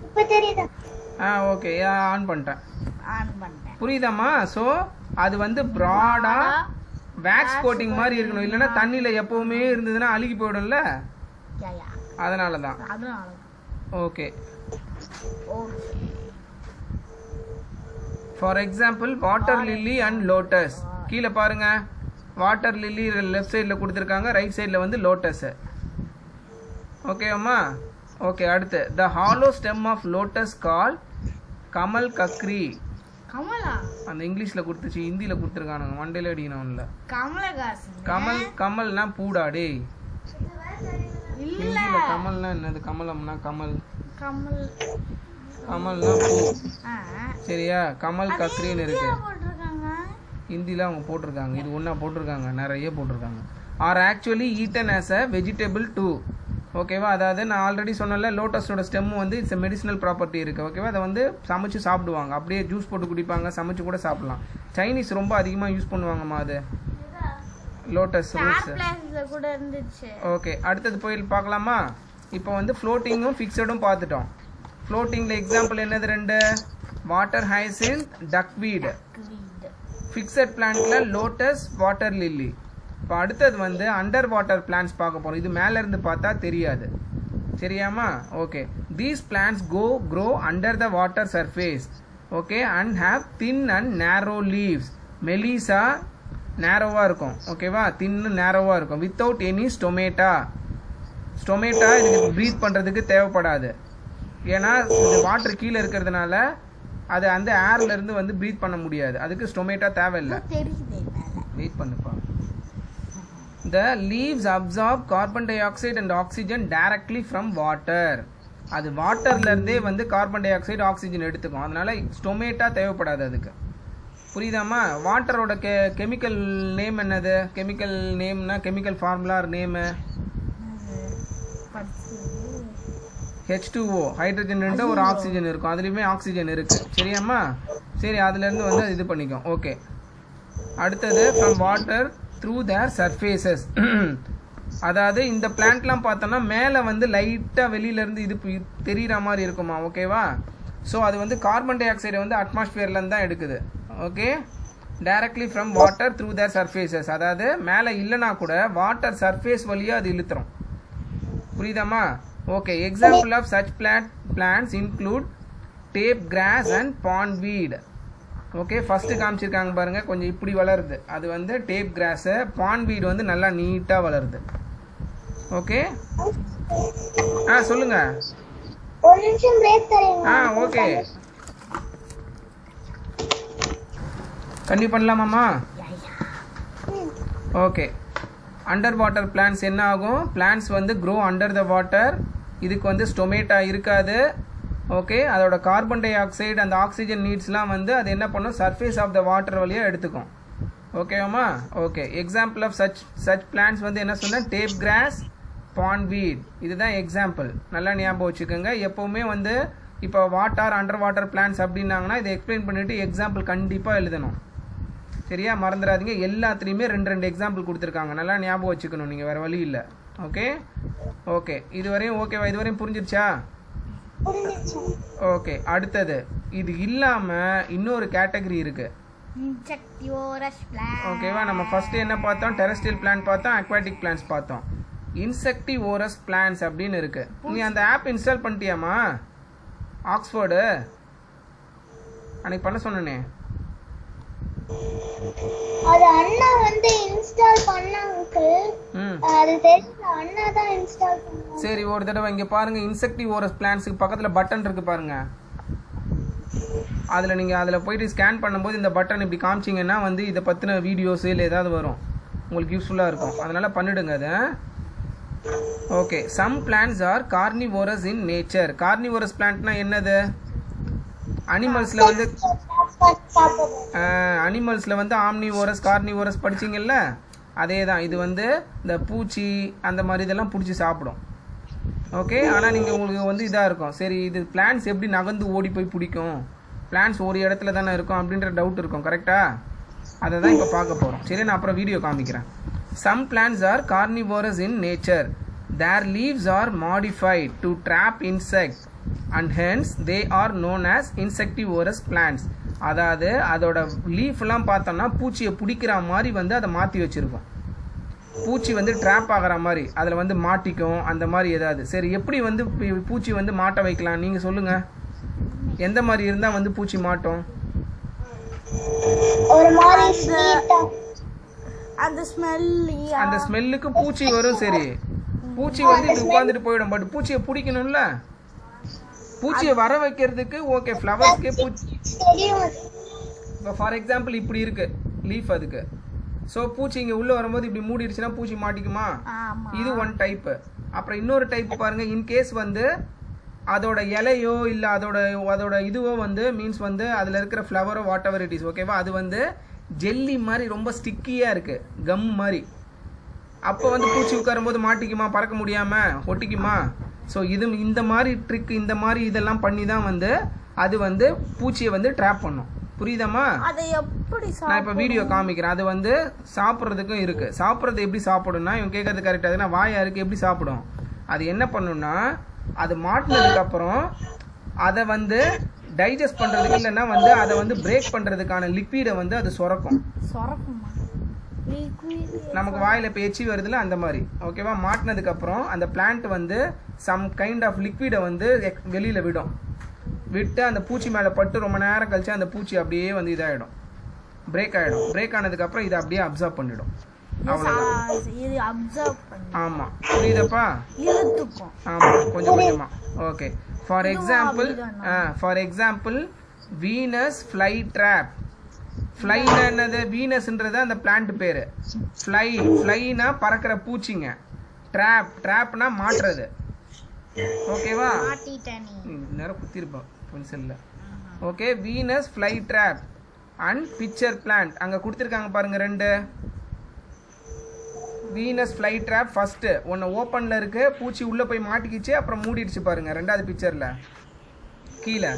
[SPEAKER 3] இப்ப தெரியுதா?
[SPEAKER 2] ஓகே, ஆன் பண்ணிட்டேன்.
[SPEAKER 1] ஆன் பண்ணிட்டேன்.
[SPEAKER 2] புரியுதாம்மா? ஸோ அது வந்து ப்ராடா வேக்ஸ் கோட்டிங் மாதிரி இருக்கணும். இல்லைன்னா தண்ணியில் எப்பவுமே இருந்ததுன்னா அழுகி போயிடும்ல, அதனால தான். Okay, for example water lily and lotus. கீழே பாருங்க, வாட்டர் லில்லி லெஃப்ட் சைடில் கொடுத்துருக்காங்க, ரைட் சைடில் வந்து லோட்டஸ். ஓகேம்மா? ஓகே, அடுத்து the hollow stem of lotus call kamal kakri.
[SPEAKER 1] கமலா
[SPEAKER 2] அந்த இங்கிலீஷில் கொடுத்துச்சு, ஹிந்தியில் கொடுத்துருக்கானுங்க, மண்டையில் அடிக்கணும். இல்லை,
[SPEAKER 1] கமலஹாசன்.
[SPEAKER 2] கமல் கமல்னா பூடா டே.
[SPEAKER 1] இல்ல,
[SPEAKER 2] ஹிந்தியில கமல்னா என்னது? கமலம்னா கமல்,
[SPEAKER 1] கமல்
[SPEAKER 2] கமல்னா பூ. சரியா? கமல் கக்ரின்னு இருக்கு.
[SPEAKER 1] போட்டிருக்காங்க.
[SPEAKER 2] ஹிந்தியில் அவங்க போட்டிருக்காங்க, இது ஒன்றா போட்டிருக்காங்க, நிறைய போட்டிருக்காங்க. Are actually eaten as a vegetable too. ஓகேவா? அதாவது நான் ஆல்ரெடி சொன்னல, லோட்டஸோட ஸ்டெம்மு வந்து இட்ஸ் மெடிசினல் ப்ராப்பர்ட்டி இருக்குது. ஓகேவா? அதை வந்து சமைச்சு சாப்பிடுவாங்க, அப்படியே ஜூஸ் போட்டு குடிப்பாங்க, சமைச்சு கூட சாப்பிடலாம். சைனீஸ் ரொம்ப அதிகமாக யூஸ் பண்ணுவாங்கம்மா அது லோட்டஸ் ரூட்ஸ்.
[SPEAKER 1] கூட இருந்துச்சு.
[SPEAKER 2] ஓகே, அடுத்தது போய் பார்க்கலாமா? இப்போ வந்து ஃப்ளோட்டிங்கும் ஃபிக்ஸடும் பார்த்துட்டோம். ஃப்ளோட்டிங்கில் எக்ஸாம்பிள் என்னது? ரெண்டு, வாட்டர் ஹைசின்த், டக்வீட். ஃபிக்ஸட் பிளான்ட்டில் லோட்டஸ், வாட்டர் லில்லி. இப்போ அடுத்தது வந்து அண்டர் வாட்டர் பிளான்ட்ஸ் பார்க்க போகிறோம். இது மேலேருந்து பார்த்தா தெரியாது. சரியாம்மா? Okay, these plants grow under the water surface. Okay, and have thin and narrow leaves. மெலிசா நேரோவாக இருக்கும். ஓகேவா? தின்னு நேரோவாக இருக்கும். Without any stomata. ஸ்டொமேட்டா இதுக்கு ப்ரீத் பண்ணுறதுக்கு தேவைப்படாது. ஏன்னா இது வாட்டர் கீழே இருக்கிறதுனால அது அந்த ஏர்லேருந்து வந்து ப்ரீத் பண்ண முடியாது. அதுக்கு ஸ்டொமேட்டா தேவையில்லை. வெயிட் பண்ணுப்பா. The leaves absorb carbon dioxide and oxygen directly from water. அது வாட்டர்லேருந்தே வந்து கார்பன் டை ஆக்சைடு ஆக்சிஜன் எடுத்துக்கும். அதனால ஸ்டொமேட்டா தேவைப்படாது அதுக்கு. புரியுதாம்மா? வாட்டரோட கெமிக்கல் நேம் என்னது? கெமிக்கல் நேம்னா chemical formula name H2O. Hydrogen ரெண்டு ஒரு ஆக்சிஜன் இருக்கும், அதுலேயுமே ஆக்சிஜன் இருக்குது. சரியாம்மா? சரி, அதுலேருந்து வந்து இது பண்ணிக்கும். ஓகே, அடுத்தது from water through their surfaces. அதாவது இந்த பிளான்ட்லாம் பார்த்தோன்னா மேலே வந்து லைட்டாக வெளியிலேருந்து இது தெரிகிற மாதிரி இருக்குமா? ஓகேவா? ஸோ அது வந்து கார்பன் டை ஆக்சைடை வந்து அட்மாஸ்பியர்லேருந்து தான் எடுக்குது. Okay, directly from water through their surfaces. அதாவது மேலே இல்லைனா கூட வாட்டர் சர்ஃபேஸ் வழியாக அது இழுத்துரும். புரியுதாம்மா? Okay, example of such plants include tape grass and pondweed. Okay, first காமிச்சிருக்காங்க பாருங்கள், கொஞ்சம் இப்படி வளருது, அது வந்து டேப் கிராஸு. பாண்ட்வீட் வந்து நல்லா நீட்டாக வளருது. ஓகே, சொல்லுங்க.
[SPEAKER 3] ஒரு நிமிஷம் பிரேக் தரீங்களா?
[SPEAKER 2] ஓகே, கண்டிப்பாக பண்ணலாமாம்மா? ஓகே, அண்டர் வாட்டர் பிளான்ட்ஸ் என்ன ஆகும்? பிளான்ட்ஸ் வந்து க்ரோ அண்டர் த வாட்டர். இதுக்கு வந்து ஸ்டொமேட்டா இருக்காது. ஓகே, அதோட கார்பன் டை ஆக்சைடு அந்த ஆக்சிஜன் நீட்ஸ்லாம் வந்து அது என்ன பண்ணும், சர்ஃபேஸ் ஆஃப் த வாட்டர் வழியாக எடுத்துக்கும். ஓகேவாம்மா? Okay, example of such plants வந்து என்ன சொன்னால் டேப் கிராஸ், பான்வீட், இதுதான் எக்ஸாம்பிள். நல்லா ஞாபகம் வச்சுக்கோங்க. எப்போவுமே வந்து இப்போ வாட்டர் அண்டர் வாட்டர் பிளான்ஸ் அப்படின்னாங்கன்னா இதை எக்ஸ்பிளைன் பண்ணிவிட்டு எக்ஸாம்பிள் கண்டிப்பாக எழுதணும். சரியா? மறந்துடாதீங்க. எல்லாத்துலேயுமே 2 எக்ஸாம்பிள் கொடுத்துருக்காங்க. நல்லா ஞாபகம் வச்சுக்கணும் நீங்கள், வேறு வழி இல்லை. ஓகே ஓகே, இதுவரையும் ஓகேவா? இதுவரையும் புரிஞ்சிருச்சா? ஓகே, அடுத்தது இது இல்லாமல் இன்னொரு கேட்டகரி இருக்குது. ஓகேவா? நம்ம ஃபர்ஸ்ட் என்ன பார்த்தோம்? டெரஸ்ட்ரியல் பிளான்ட் பார்த்தோம், அக்வாட்டிக் பிளான்ட்ஸ் பார்த்தோம். இன்செக்டிவோரஸ் பிளான்ட்ஸ் அப்படின்னு இருக்கு. நீ அந்த ஆப் இன்ஸ்டால் பண்ணிட்டியாமா? ஆக்ஸ்ஃபோர்டு அன்னைக்கு பண்ண சொன்னனே.
[SPEAKER 3] அது அண்ணா வந்து இன்ஸ்டால் பண்ணாங்க. அது தெரியல, அண்ணா தான் இன்ஸ்டால் பண்ணாங்க.
[SPEAKER 2] சரி, ஒரு தடவை இங்க பாருங்க. இன்செக்டிவோரஸ் பிளான்ட்ஸ்க்கு பக்கத்துல பட்டன் இருக்கு பாருங்க. அதில் நீங்கள் அதில் போயிட்டு ஸ்கேன் பண்ணும்போது இந்த பட்டன் இப்படி காமிச்சிங்கன்னா வந்து இதை பற்றின வீடியோஸு இல்லை ஏதாவது வரும், உங்களுக்கு யூஸ்ஃபுல்லாக இருக்கும். அதனால் பண்ணிவிடுங்க அதை. Okay, some plants are carnivorous in nature. Carnivorous பிளான்ட்னா என்னது? அனிமல்ஸில் வந்து ஆம்னிவோரஸ் கார்னிவோரஸ் படிச்சிங்கல்ல, அதே தான். இது வந்து இந்த பூச்சி அந்த மாதிரி இதெல்லாம் பிடிச்சி சாப்பிடும். ஓகே, ஆனால் நீங்கள் உங்களுக்கு வந்து இதாக இருக்கும், சரி இது பிளான்ட்ஸ் எப்படி நகர்ந்து ஓடி போய் பிடிக்கும், பிளான்ட்ஸ் ஒரு இடத்துல தானே இருக்கும் அப்படின்ற டவுட் இருக்கும். கரெக்டாக? அதை தான் இப்போ பார்க்க போகிறோம். சரி, நான் அப்புறம் வீடியோ காமிக்கிறேன். Some plants are carnivorous in nature. Their leaves are modified to trap insects and hence they are known as insectivorous plants. அதாவது அதோட லீஃப்லாம் பார்த்தோம்னா பூச்சியை பிடிக்கிற மாதிரி வந்து அதை மாற்றி வச்சுருக்கோம். பூச்சி வந்து ட்ராப் ஆகிற மாதிரி அதில் வந்து மாட்டிக்கும், அந்த மாதிரி ஏதாவது. சரி, எப்படி வந்து பூச்சி வந்து மாட்ட வைக்கலாம் நீங்கள் சொல்லுங்கள். எந்த மாதிரி இருந்தால் வந்து பூச்சி மாட்டோம்?
[SPEAKER 3] ஒரு மாதிரி ஸ்வீட்டா,
[SPEAKER 1] அந்த
[SPEAKER 2] ஸ்மெல்லுக்கு பூச்சி வரும். சரி, பூச்சி வந்து இது உட்காந்துட்டு போயிடும். பட் பூச்சியை பிடிக்கணும்ல, பூச்சியை வர வைக்கிறதுக்கு ஓகே ஃப்ளவர்ஸ்க்கே பூச்சி. இப்போ ஃபார் எக்ஸாம்பிள் இப்படி இருக்கு லீஃப், அதுக்கு ஸோ பூச்சி இங்கே உள்ளே வரும்போது இப்படி மூடிடுச்சுன்னா பூச்சி மாட்டிக்குமா? இது ஒன் டைப்பு. அப்புறம் இன்னொரு டைப் பாருங்கள். இன்கேஸ் வந்து அதோட இலையோ இல்லை அதோட இதுவோ வந்து மீன்ஸ் வந்து அதில் இருக்கிற ஃப்ளவரோ வாட் எவர் இட் இஸ், ஓகேவா, அது வந்து ஜெல்லி மாதிரி ரொம்ப ஸ்டிக்கியாக இருக்குது, கம் மாதிரி. அப்போ வந்து பூச்சி உட்காரும்போது மாட்டிக்குமா? பறக்க முடியாமல் ஒட்டிக்குமா? ஸோ இது இந்த மாதிரி ட்ரிக், இந்த மாதிரி இதெல்லாம் பண்ணி தான் வந்து அது வந்து பூச்சியை வந்து ட்ராப் பண்ணும். புரியுதாம்மா? நான் இப்போ வீடியோ காமிக்கிறேன். அது வந்து சாப்பிட்றதுக்கும் இருக்குது. சாப்பிட்றது எப்படி சாப்பிடும்னா, இவன் கேட்கறது கரெக்டாக தான், வாயா இருக்குது, எப்படி சாப்பிடும்? அது என்ன பண்ணுன்னா, அது மாட்டினதுக்கப்புறம் அதை வந்து டைஜஸ்ட் பண்ணுறதுக்கு இல்லைன்னா வந்து அதை வந்து பிரேக் பண்ணுறதுக்கான லிக்விடை வந்து அது சுரக்கும். நமக்கு வாயில் இப்போ எச்சி வருதுல அந்த மாதிரி, ஓகேவா? மாட்டினதுக்கப்புறம் அந்த பிளான்ட் வந்து சம் கைண்ட் ஆஃப் லிக்விடை வந்து வெளியில் விட்டு அந்த பூச்சி மேலே பட்டு ரொம்ப நேரம் கழிச்சு அந்த பூச்சி அப்படியே வந்து இதாகிடும், பிரேக் ஆகிடும். பிரேக் ஆனதுக்கப்புறம் இதை அப்படியே அப்சர்வ் பண்ணிடும். ஆமா, புரியுதப்பா? ஆமா, கொஞ்சம் கொஞ்சமா. Okay, for example Venus fly trap. ஃப்ளைனா என்னது? வீனஸ்ன்றது அந்த பிளான்ட் பேரு. ஃப்ளைனா பறக்கிற பூச்சிங்க. ட்ராப்னா மாட்டுறது. ஓகேவா? நேரம் குத்திருப்பா பென்சில்ல. Okay, Venus fly drop and picture plant. அங்க கொடுத்துருக்காங்க பாருங்க 2. வீனஸ் ஃப்ளை ட்ராப் ஃபர்ஸ்ட் ஒன்று ஓப்பனில் இருக்கு, பூச்சி உள்ளே போய் மாட்டிக்கிச்சு, அப்புறம் மூடிடுச்சு பாருங்க 2வது பிக்சரில் கீழே.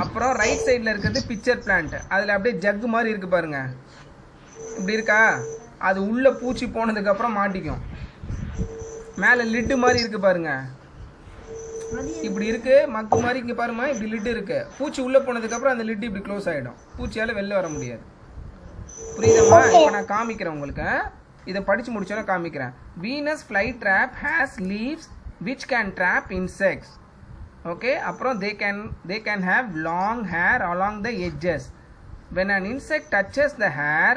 [SPEAKER 2] அப்புறம் ரைட் சைடில் இருக்கிறது பிக்சர் பிளான்ட். அதில் அப்படியே ஜக்கு மாதிரி இருக்கு பாருங்க, இப்படி இருக்கா? அது உள்ளே பூச்சி போனதுக்கப்புறம் மாட்டிக்கும். மேலே லிட்டு மாதிரி இருக்கு பாருங்க, இப்படி இருக்கு மக்கு மாதிரி. இங்கே பாருமா, இப்படி லிட்டு இருக்கு. பூச்சி உள்ளே போனதுக்கப்புறம் அந்த லிட்டு இப்படி க்ளோஸ் ஆகிடும், பூச்சியால் வெளில வர முடியாது. புரியுதா? இப்போ நான் காமிக்கிறேன் உங்களுக்கு, இதை படிச்சு முடிச்சோன்னா காமிக்கிறேன். Venus fly drop has leaves which can drop insects. Okay, அப்புறம் they can have long hair along the edges. when an insect touches the hair,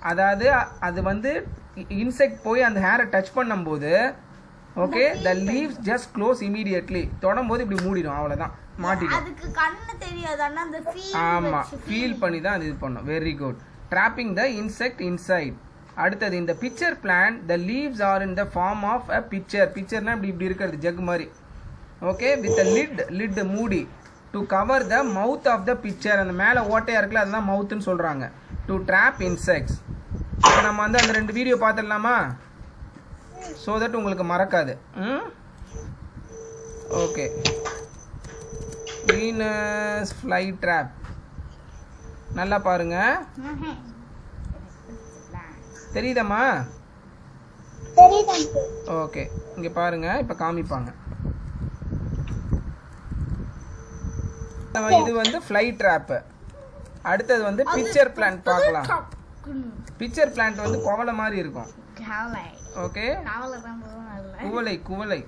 [SPEAKER 2] அதாவது அது வந்து இன்செக்ட் போய் அந்த ஹேரை டச் பண்ணும்போது okay the leaves just close immediately. தொடும்போது இப்படி மூடிடும், அவ்வளோதான், மாட்டிடும்.
[SPEAKER 1] அதுக்கு கண்ணு தெரியாது, ஆனா அந்த
[SPEAKER 2] ஆமா, ஃபீல் பண்ணி தான் அது இது பண்ணும். Very good. trapping the insect inside. அடுத்தது இந்த pitcher plant, the leaves are in the form of a pitcher. பிக்சர்னா இப்படி இருக்கிறது, ஜக் மாதிரி. ஓகே வித் லிட் மூடி to cover the mouth of the pitcher. அந்த மேலே ஓட்டையாக இருக்குல்ல அதுதான் மவுத்துன்னு சொல்கிறாங்க. To trap insects. இப்போ நம்ம வந்து அந்த 2 வீடியோ பார்த்துடலாமா? ஸோ தட் உங்களுக்கு மறக்காது. ஓகே வீனஸ் ஃப்ளை ட்ராப் நல்லா பாருங்க. தெரியுதாம்மா? ஓகே இங்க பாருங்க, இப்ப காமிப்பாங்க. இது வந்து ஃப்ளை ட்ராப். அடுத்தது வந்து பிக்சர் பிளான்ட் பார்க்கலாம். பிக்சர் பிளான்ட் வந்து குவளை மாதிரி இருக்கும். ஓகே குவளை.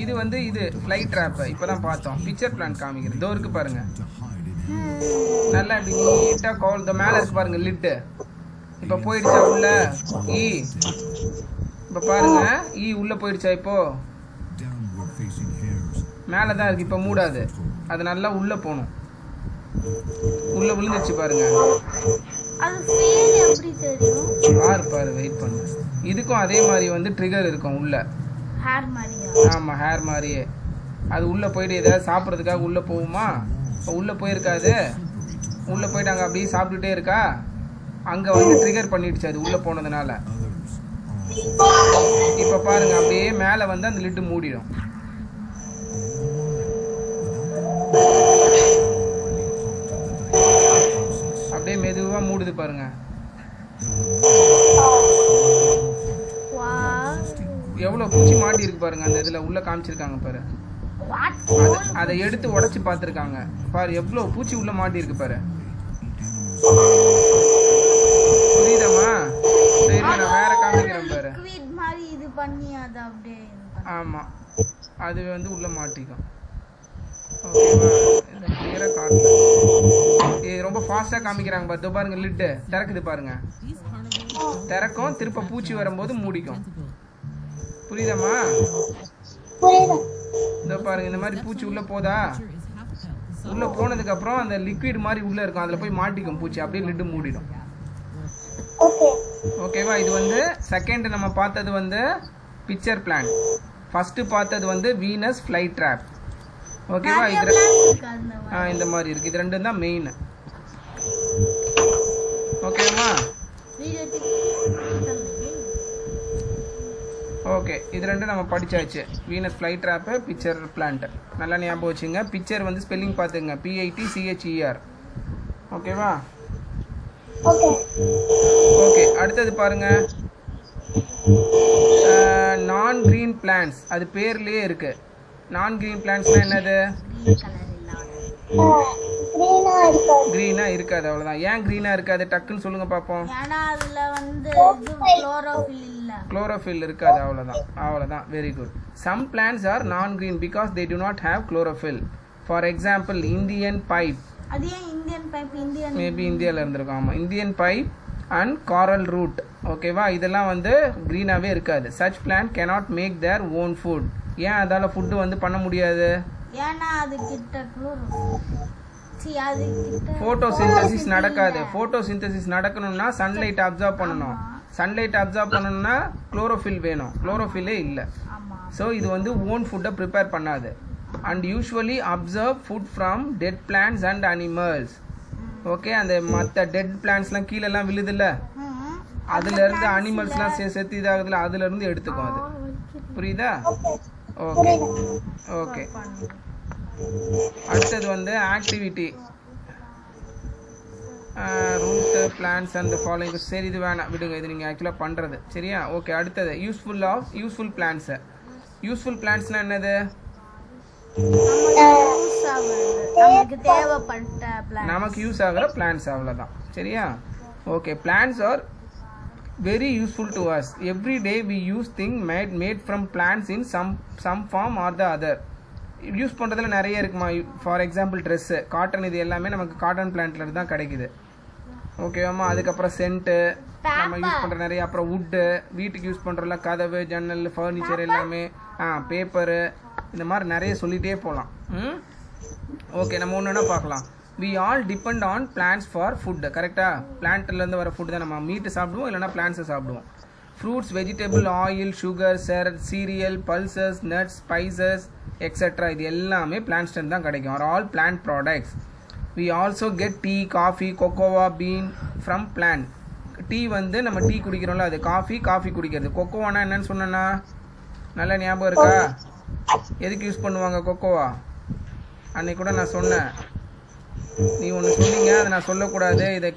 [SPEAKER 2] இது வந்து இது ஃப்ளை ட்ராப் இப்பதான் பார்த்தோம். பிக்சர் பிளான்ட் காமிக்கிறது இதோ இருக்கு பாருங்க. நல்லா நீட்டா இந்த மேல இருக்கு பாருங்க லிட். இப்ப போயிடுச்சா உள்ள ஈ? இப்ப பாருங்க ஈ உள்ள போயிடுச்சா? இப்போ மேலதான் இருக்கு, இப்ப மூடாது. அது நல்லா உள்ள போகணும். உள்ள விழுந்துச்சு பாருங்க. பாரு வெயிட் பண்ணு. இதுக்கும் அதே மாதிரி வந்து ட்ரிகர் இருக்கும் உள்ள. ஆமா ஹேர் மாதிரியே. அது உள்ள போயிட்டு ஏதாவது சாப்பிட்றதுக்காக உள்ள போகுமா? இப்போ உள்ள போயிருக்காது. உள்ள போயிட்டு அங்கே அப்படியே சாப்பிட்டுட்டே இருக்கா. அங்கே வந்து ட்ரிகர் பண்ணிடுச்சு அது உள்ள போனதுனால. இப்போ பாருங்க அப்படியே மேலே வந்து அந்த லிட்டு மூடிடும். அப்படியே மெதுவாக மூடுது பாருங்க. எவ்வளோ பூச்சி மாட்டி இருக்கு பாருங்க. அந்த இதில் உள்ள காமிச்சிருக்காங்க பாரு. அதை எடுத்து உடைச்சு பார்த்துருக்காங்க பாரு. எவ்வளோ பூச்சி உள்ள மாட்டி இருக்கு பாரு. புரியுதாம்மா? சரி நான் வேற காமிக்கிறேன் பாரு. ஆமா அது வந்து உள்ள மாட்டிக்கும். ஓகேவா? இதை கிளியரா காட்டல. இது ரொம்ப ஃபாஸ்டா காமிக்கிறாங்க பாரு. பாருங்க லிட்டு திறக்குது பாருங்க. திறக்கும், திருப்ப பூச்சி வரும்போது மூடிக்கும். புரியுதாம்மா? இதோ பாருங்க இந்த மாதிரி பூச்சி உள்ள போதா? உள்ள போனதுக்கு அப்புறம் அந்த லிக்விட் மாதிரி உள்ள இருக்கும். அதுல போய் மாட்டிக்கும் பூச்சி. அப்படியே லிட்டு மூடிடும். ஓகேவா? இது வந்து செகண்ட் நம்ம பார்த்தது வந்து பிக்சர் பிளான்ட். ஃபர்ஸ்ட் பார்த்தது வந்து வீனஸ் ஃப்ளை ட்ராப். ஓகேவா? இது இந்த மாதிரி இருக்கு. இது ரெண்டும் தான் மெயின். ஓகேவா? ஓகே இது ரெண்டும் நம்ம படிச்சாச்சு. Venus fly trap, picture plant. நல்லா ஞாபகம் வச்சுங்க. பிக்சர் வந்து ஸ்பெல்லிங் பார்த்துங்க. PITCHER. ஓகேவா? ஓகே அடுத்தது பாருங்க. நான் கிரீன் பிளான்ட்ஸ். அது பேர்லயே இருக்கு. நான் கிரீன் பிளான்ட்ஸ்னா என்னது? கிரீனா இருக்காது. அவ்வளவுதான். ஏன் கிரீனா இருக்காது டக்குன்னு சொல்லுங்க பாப்போம். குளோரோஃபில் இருக்காது. அவ்வளவுதான். Very good. Some plants are non green because they do not have chlorophyll. For example Indian pipe. Maybe இந்தியாவில் இருந்திருக்கும். ஆமாம் Indian pipe and coral root. ஓகேவா? இதெல்லாம் வந்து க்ரீனாகவே இருக்காது. Such plant cannot make their own food. ஏன் அதால் ஃபுட்டு வந்து பண்ண முடியாது? ஃபோட்டோசிந்தசிஸ் நடக்காது. ஃபோட்டோசிந்தசிஸ் நடக்கணும்னா சன்லைட் அப்சர்வ் பண்ணணும். சன்லைட் அப்சர்வ் பண்ணணும்னா குளோரோஃபில் வேணும். குளோரோஃபில்லே இல்லை. ஸோ இது வந்து ஓன் ஃபுட்டை ப்ரிப்பேர் பண்ணாது. And usually absorb food from dead plants and animals. Okay அந்த மற்ற டெட் பிளான்ட்ஸ்லாம் கீழெல்லாம் விழுதுல்ல, அதுலேருந்து அனிமல்ஸ்லாம் செத்து இதாகுதுல, அதுலேருந்து எடுத்துக்கும் அது. புரியுதா? ஓகே ஓகே அடுத்தது வந்து activity root plants and following. சரி இது வேணாம் விடுங்க, இது நீங்கள் ஆக்சுவலாக பண்ணுறது. சரியா? ஓகே அடுத்தது யூஸ்ஃபுல் பிளான்ஸ். யூஸ்ஃபுல் பிளான்ஸ்னால் என்னது? நமக்கு யூஸ் ஆகிற பிளான்ஸ். அவ்வளோதான். சரியா? Okay plants are very useful to us. Every day we use things made from plants in some form or the other. Use பண்ணுறதுல நிறைய இருக்குமா. ஃபார் எக்ஸாம்பிள் ட்ரெஸ்ஸு, காட்டன், இது எல்லாமே நமக்கு காட்டன் பிளான்ட்ல தான் கிடைக்குது. ஓகேவாம்மா? அதுக்கப்புறம் சென்ட்டு நம்ம யூஸ் பண்ணுற நிறைய. அப்புறம் வுட்டு, வீட்டுக்கு யூஸ் பண்ணுறல, கதவு, ஜன்னல், ஃபர்னிச்சர் எல்லாமே, பேப்பரு, இந்த மாதிரி நிறைய சொல்லிகிட்டே போகலாம். ஓகே நம்ம ஒன்று பார்க்கலாம். we all depend on plants for food. கரெக்டாக? பிளான்ட்லேருந்து வர ஃபுட் தான். நம்ம மீட்டு சாப்பிடுவோம் இல்லைனா பிளான்ட்ஸை சாப்பிடுவோம். Fruits vegetable oil sugar cereal pulses nuts spices etcetera இது எல்லாமே பிளான்ட்ஸ்லேருந்து தான் கிடைக்கும் are all plant products. We also get tea coffee cocoa bean from plant. Tea வந்து நம்ம டீ குடிக்கிறோம்ல அது காஃபி குடிக்கிறது. கொக்கோவானா என்னன்னு சொன்னேன்னா நல்ல ஞாபகம் இருக்கா? எதுக்கு யூஸ் பண்ணுவாங்க கொக்கோவா? அன்னைக்கு கூட நான் சொன்னேன், நீ ஒன்று சொன்னீங்க அதை நான் சொல்லக்கூடாது, இதை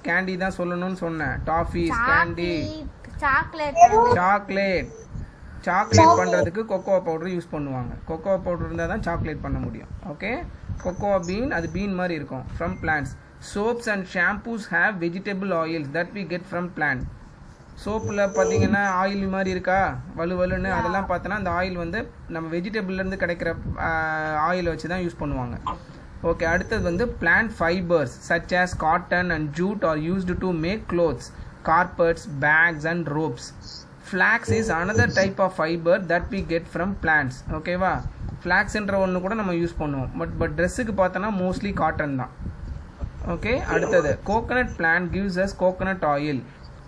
[SPEAKER 2] கேண்டி தான் சொல்லணும்னு சொன்னேன். டாஃபீஸ் கேண்டி சாக்லேட் பண்ணுறதுக்கு கொக்கோவா பவுடர் யூஸ் பண்ணுவாங்க. கொக்கோவா பவுடர் இருந்தால் தான் சாக்லேட் பண்ண முடியும். ஓகே, கொக்கோவா பீன் அது பீன் மாதிரி இருக்கும் from plants. Soaps and shampoos have vegetable oils that we get from plant. சோப்பில் பார்த்தீங்கன்னா ஆயில் மாதிரி இருக்கா வலுவலுன்னு, அதெல்லாம் பார்த்தோன்னா அந்த ஆயில் வந்து நம்ம வெஜிடபிள்லேருந்து கிடைக்கிற ஆயில் வச்சு தான் யூஸ் பண்ணுவாங்க. ஓகே, அடுத்தது வந்து plant fibres such as cotton and jute are used to make clothes carpets bags and ropes. Flax is another type of fiber that we get from plants. ஓகேவா, ஃப்ளாக்ஸ்ன்ற ஒன்று கூட நம்ம யூஸ் பண்ணுவோம். பட் ட்ரெஸ்ஸுக்கு பார்த்தோன்னா மோஸ்ட்லி காட்டன் தான். ஓகே, அடுத்தது coconut plant gives us coconut oil,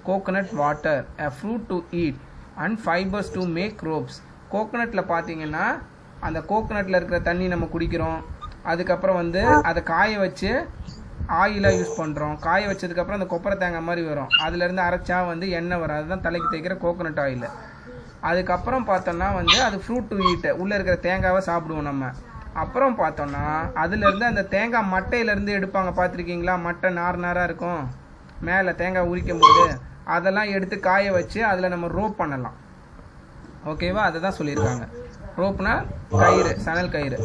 [SPEAKER 2] coconut water, a fruit to eat and fibers to make ropes. கோகனட்டில் பார்த்தீங்கன்னா அந்த கோகனட்டில் இருக்கிற தண்ணி நம்ம குடிக்கிறோம். அதுக்கப்புறம் வந்து அதை காய வச்சு ஆயிலாக யூஸ் பண்ணுறோம். காய வச்சதுக்கப்புறம் அந்த கொப்பரை தேங்காய் மாதிரி வரும், அதுலேருந்து அரைச்சா வந்து எண்ணெய் வரும், அதுதான் தலைக்கு தேய்க்கிற கோகனட் ஆயில். அதுக்கப்புறம் பார்த்தோன்னா வந்து அது ஃப்ரூட் டு ஈட், உள்ளே இருக்கிற தேங்காவை சாப்பிடுவோம் நம்ம. அப்புறம் பார்த்தோன்னா அதுலேருந்து அந்த தேங்காய் மட்டையிலேருந்து எடுப்பாங்க, பார்த்துருக்கீங்களா? மட்டை நாராக இருக்கும் மேலே தேங்காய் உரிக்கும் போது, அதெல்லாம் எடுத்து காய வச்சு அதில் நம்ம ரோப் பண்ணலாம். ஓகேவா, அதை தான் சொல்லியிருக்காங்க. ரோப்னா கயிறு, சணல் கயிறு